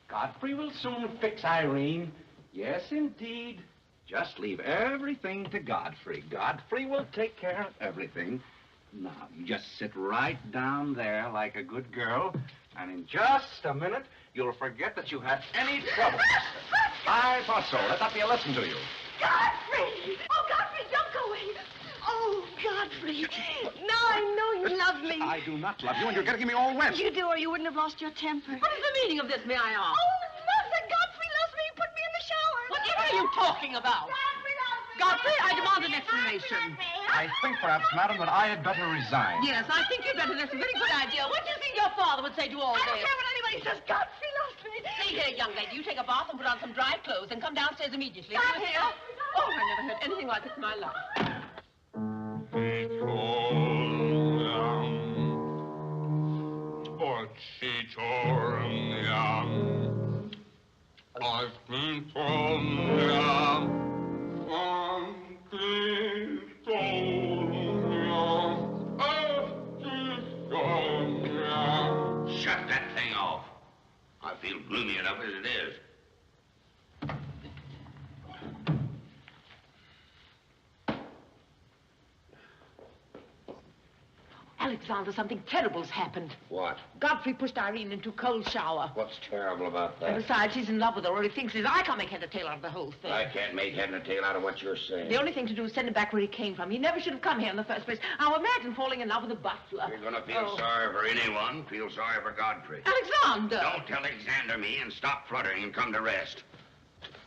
Godfrey will soon fix Irene. Yes, indeed. Just leave everything to Godfrey. Godfrey will take care of everything. Now, you just sit right down there like a good girl, and in just a minute, you'll forget that you had any trouble. I thought so. Let that be a lesson to you. Godfrey! Oh, Godfrey, don't go away. Oh, Godfrey. Now I know you love me. I do not love you, and you're getting me all wet. You do, or you wouldn't have lost your temper. What is the meaning of this, may I ask? Oh, Mother, Godfrey loves me. He put me in the shower. Whatever are you talking about? Godfrey, I demand an explanation. I think, perhaps, madam, that I had better resign. Yes, I think you'd better. That's a very good idea. What do you think your father would say to all I this? don't care what anybody Jesus, Godfrey lost me. See here, young lady, you take a bath and put on some dry clothes and come downstairs immediately. I'm here. Oh, I never heard anything like it in my life. I've been told, Shut that thing off. I feel gloomy enough as it is. Alexander, something terrible's happened. What? Godfrey pushed Irene into a cold shower. What's terrible about that? And besides, he's in love with her, or he thinks he's. I can't make head or tail out of the whole thing. I can't make head and tail out of what you're saying. The only thing to do is send him back where he came from. He never should have come here in the first place. Now imagine falling in love with a butler. You're going to feel sorry for anyone. Feel sorry for Godfrey. Alexander! Don't tell Alexander me and stop fluttering and come to rest.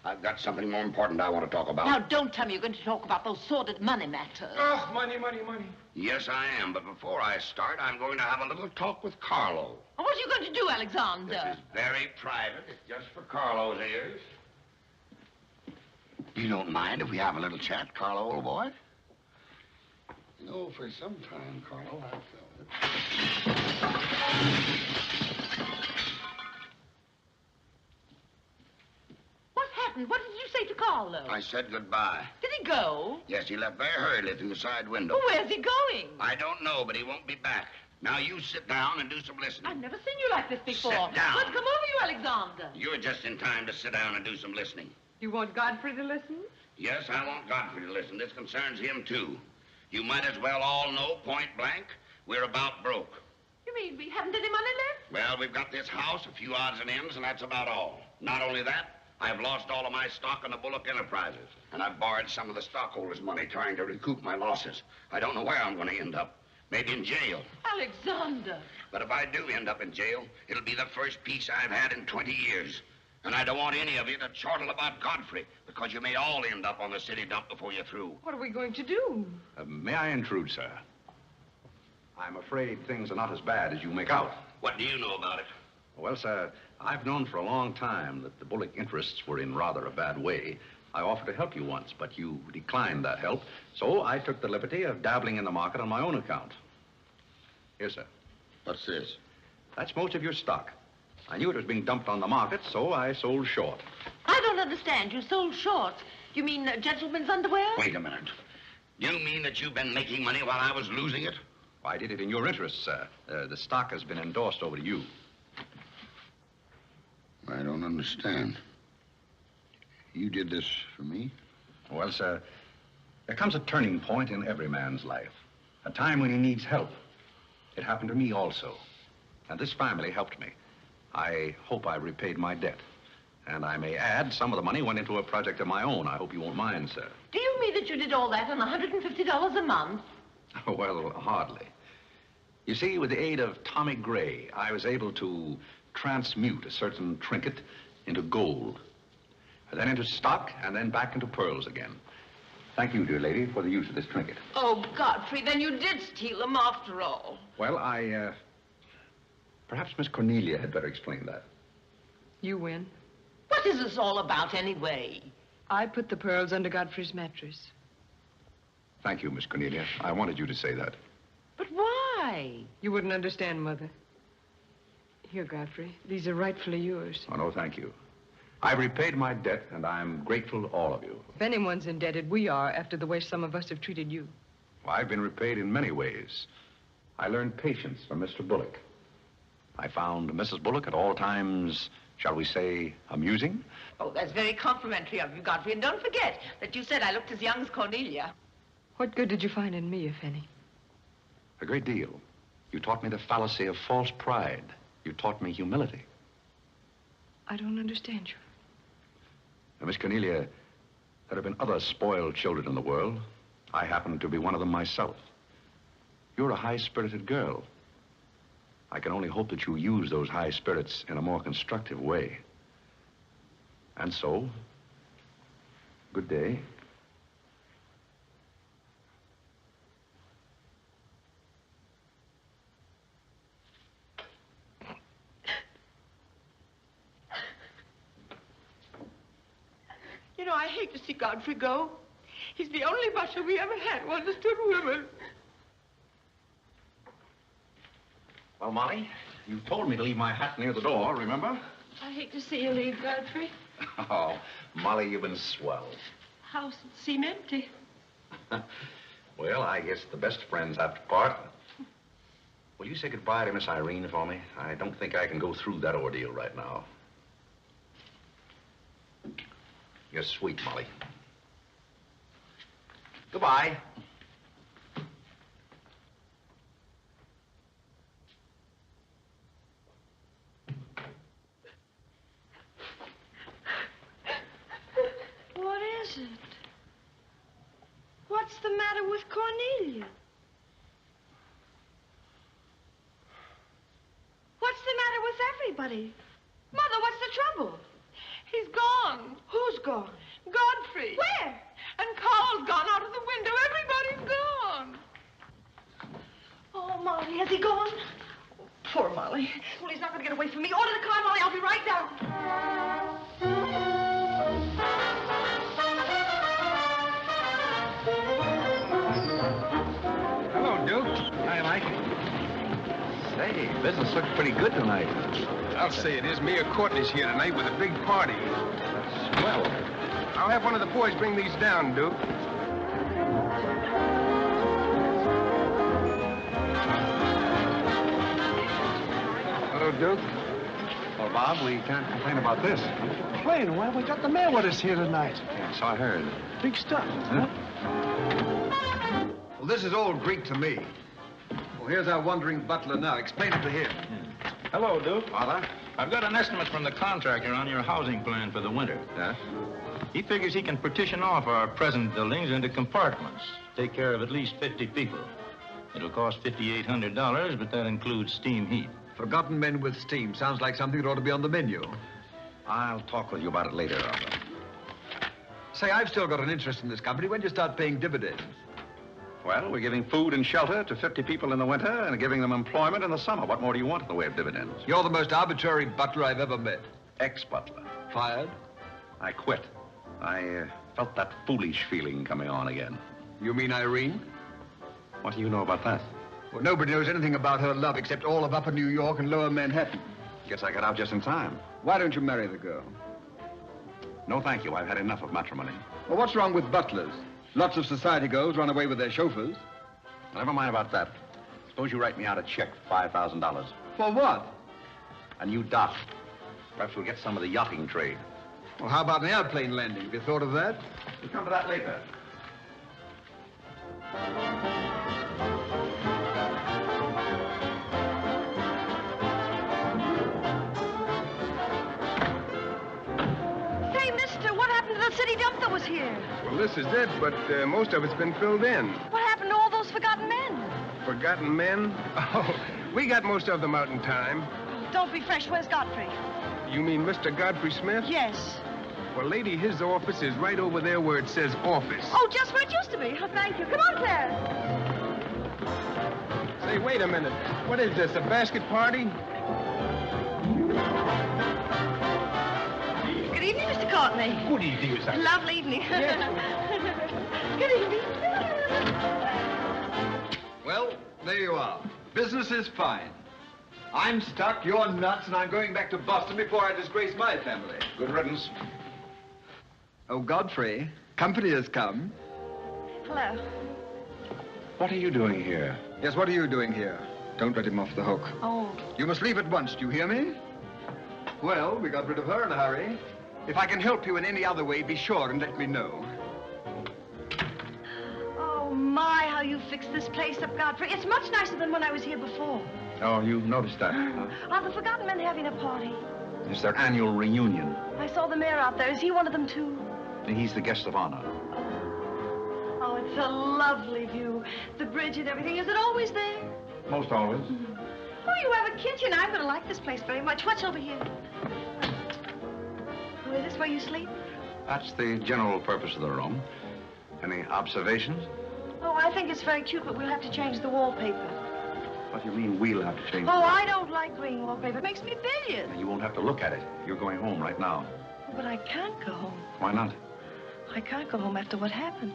I've got something more important I want to talk about. Now, don't tell me you're going to talk about those sordid money matters. Oh, money, money, money. Yes, I am. But before I start, I'm going to have a little talk with Carlo. What are you going to do, Alexander? This is very private. It's just for Carlo's ears. You don't mind if we have a little chat, Carlo, old boy? You know, for some time, Carlo, I've felt it. What did you say to Carlo? I said goodbye. Did he go? Yes, he left very hurriedly through the side window. Well, where's he going? I don't know, but he won't be back. Now, you sit down and do some listening. I've never seen you like this before. Sit down. What's come over you, Alexander? You're just in time to sit down and do some listening. You want Godfrey to listen? Yes, I want Godfrey to listen. This concerns him, too. You might as well all know, point blank, we're about broke. You mean we haven't any money left? Well, we've got this house, a few odds and ends, and that's about all. Not only that, I've lost all of my stock in the Bullock Enterprises, and I've borrowed some of the stockholders' money trying to recoup my losses. I don't know where I'm going to end up. Maybe in jail. Alexander. But if I do end up in jail, it'll be the first peace I've had in 20 years. And I don't want any of you to chortle about Godfrey, because you may all end up on the city dump before you're through. What are we going to do? May I intrude, sir? I'm afraid things are not as bad as you make out. What do you know about it? Well, sir, I've known for a long time that the Bullock interests were in rather a bad way. I offered to help you once, but you declined that help, so I took the liberty of dabbling in the market on my own account. Here, sir. What's this? That's most of your stock. I knew it was being dumped on the market, so I sold short. I don't understand. You sold short. You mean gentlemen's underwear? Wait a minute. You mean that you've been making money while I was losing it? I did it in your interest, sir. The stock has been endorsed over to you. I don't understand. You did this for me? Well, sir, there comes a turning point in every man's life. A time when he needs help. It happened to me also. And this family helped me. I hope I repaid my debt. And I may add, some of the money went into a project of my own. I hope you won't mind, sir. Do you mean that you did all that on $150 a month? Well, hardly. You see, with the aid of Tommy Gray, I was able to transmute a certain trinket into gold, and then into stock, and then back into pearls again. Thank you, dear lady, for the use of this trinket. Oh, Godfrey, then you did steal them after all. Well, perhaps Miss Cornelia had better explain that. You win. What is this all about, anyway? I put the pearls under Godfrey's mattress. Thank you, Miss Cornelia. I wanted you to say that. But why? You wouldn't understand, Mother. Here, Godfrey. These are rightfully yours. Oh, no, thank you. I've repaid my debt, and I'm grateful to all of you. If anyone's indebted, we are, after the way some of us have treated you. Well, I've been repaid in many ways. I learned patience from Mr. Bullock. I found Mrs. Bullock at all times, shall we say, amusing. Oh, that's very complimentary of you, Godfrey. And don't forget that you said I looked as young as Cornelia. What good did you find in me, if any? A great deal. You taught me the fallacy of false pride. You taught me humility. I don't understand you. Now, Miss Cornelia, there have been other spoiled children in the world. I happen to be one of them myself. You're a high-spirited girl. I can only hope that you use those high spirits in a more constructive way. And so, good day. You know, I hate to see Godfrey go. He's the only butler we ever had who understood women. Well, Molly, you told me to leave my hat near the door, remember? I hate to see you leave, Godfrey. Oh, Molly, you've been swell. House seem empty. Well, I guess the best friends have to part. Will you say goodbye to Miss Irene for me? I don't think I can go through that ordeal right now. You're sweet, Molly. Goodbye. What is it? What's the matter with Cornelia? What's the matter with everybody? Mother, what's the trouble? He's gone. Who's gone? Godfrey. Where? And Carl's gone out of the window. Everybody's gone. Oh, Molly, has he gone? Poor Molly. Well, he's not going to get away from me. Order the car, Molly. I'll be right down. Hello, Duke. Hi, Mike. Say, business looks pretty good tonight. I'll say it is. Mayor Courtney's here tonight with a big party. Swell. I'll have one of the boys bring these down, Duke. Hello, Duke. Well, Bob, we can't complain about this. Complain? Why, we got the mayor with us here tonight. Yeah, so I heard. Big stuff, huh? Well, this is all Greek to me. Well, here's our wandering butler now. Explain it to him. Hello, Duke. Father? I've got an estimate from the contractor on your housing plan for the winter. Yeah? He figures he can partition off our present buildings into compartments, take care of at least 50 people. It'll cost $5,800, but that includes steam heat. Forgotten men with steam. Sounds like something that ought to be on the menu. I'll talk with you about it later, Arthur. Say, I've still got an interest in this company. When do you start paying dividends? Well, we're giving food and shelter to 50 people in the winter and giving them employment in the summer. What more do you want in the way of dividends? You're the most arbitrary butler I've ever met. Ex-butler. Fired? I quit. I felt that foolish feeling coming on again. You mean Irene? What do you know about that? Well, nobody knows anything about her love except all of Upper New York and Lower Manhattan. Guess I got out just in time. Why don't you marry the girl? No, thank you. I've had enough of matrimony. Well, what's wrong with butlers? Lots of society girls run away with their chauffeurs. Never mind about that. Suppose you write me out a check for $5,000. For what? A new dock. Perhaps we'll get some of the yachting trade. Well, how about an airplane landing? Have you thought of that? We'll come to that later. Say, mister, what happened to the city dump that was here? Well, this is it, but most of it's been filled in. What happened to all those forgotten men? Forgotten men? Oh, we got most of them out in time. Don't be fresh. Where's Godfrey? You mean Mr. Godfrey Smith? Yes. Well, lady, his office is right over there where it says office. Oh, just where it used to be. Oh, thank you. Come on, Claire. Say, wait a minute. What is this, a basket party? Good evening, Mr. Courtney. Good evening, Miss Allyson. Lovely evening. Good evening. Well, there you are. Business is fine. I'm stuck, you're nuts, and I'm going back to Boston before I disgrace my family. Good riddance. Oh, Godfrey, company has come. Hello. What are you doing here? Yes, what are you doing here? Don't let him off the hook. Oh. You must leave at once, do you hear me? Well, we got rid of her in a hurry. If I can help you in any other way, be sure and let me know. Oh, my, how you fixed this place up, Godfrey. It's much nicer than when I was here before. Oh, you noticed that, huh? Are the forgotten men having a party? It's their annual reunion. I saw the mayor out there. Is he one of them, too? He's the guest of honor. Oh, it's a lovely view. The bridge and everything. Is it always there? Most always. Oh, you have a kitchen. I'm going to like this place very much. What's over here? Oh, is this where you sleep? That's the general purpose of the room. Any observations? Oh, I think it's very cute, but we'll have to change the wallpaper. What do you mean we'll have to change? Oh, I don't like green wallpaper. It makes me bilious. You won't have to look at it. You're going home right now. But I can't go home. Why not? I can't go home after what happened.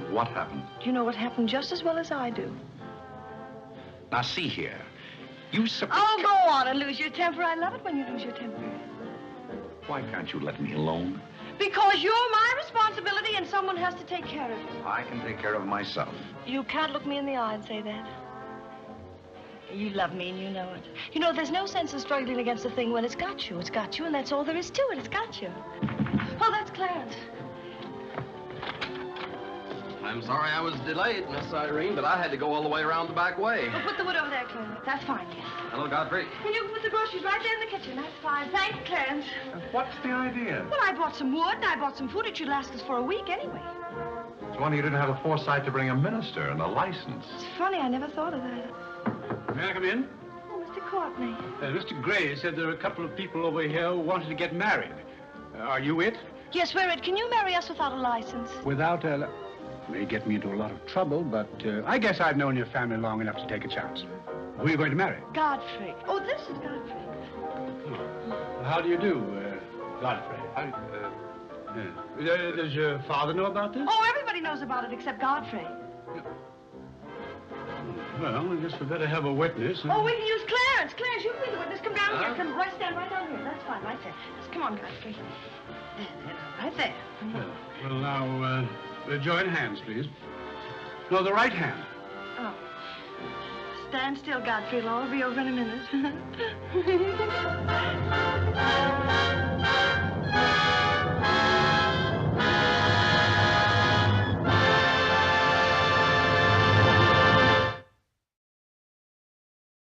What happened? You know what happened just as well as I do. Now, see here. You Oh, go on and lose your temper. I love it when you lose your temper. Why can't you let me alone? Because you're my responsibility and someone has to take care of you. I can take care of myself. You can't look me in the eye and say that. You love me and you know it. You know, there's no sense in struggling against a thing when it's got you. It's got you, and that's all there is to it. It's got you. Oh, that's Clarence. I'm sorry I was delayed, Miss Irene, but I had to go all the way around the back way. Well, put the wood over there, Clarence. That's fine, yes. Hello, Godfrey. And you can put the groceries right there in the kitchen. That's fine. Thanks, Clarence. What's the idea? Well, I bought some wood, and I bought some food. It should last us for a week anyway. It's wonder you didn't have the foresight to bring a minister and a license. It's funny, I never thought of that. May I come in? Oh, Mr. Courtney. Mr. Gray said there are a couple of people over here who wanted to get married. Are you it? Yes, we're it. Can you marry us without a license? Without a... May get me into a lot of trouble, but I guess I've known your family long enough to take a chance. Who are you going to marry? Godfrey. Oh, this is Godfrey. Oh. How do you do, Godfrey? Does your father know about this? Oh, everybody knows about it except Godfrey. Well, I guess we better have a witness. Oh, we can use Clarence. Clarence, you can be the witness. Come down here. Come, stand right down here. That's fine, right there. Just come on, Godfrey. There, right there. Well, now, join hands, please. No, the right hand. Oh. Stand still, Godfrey. It'll all be over in a minute.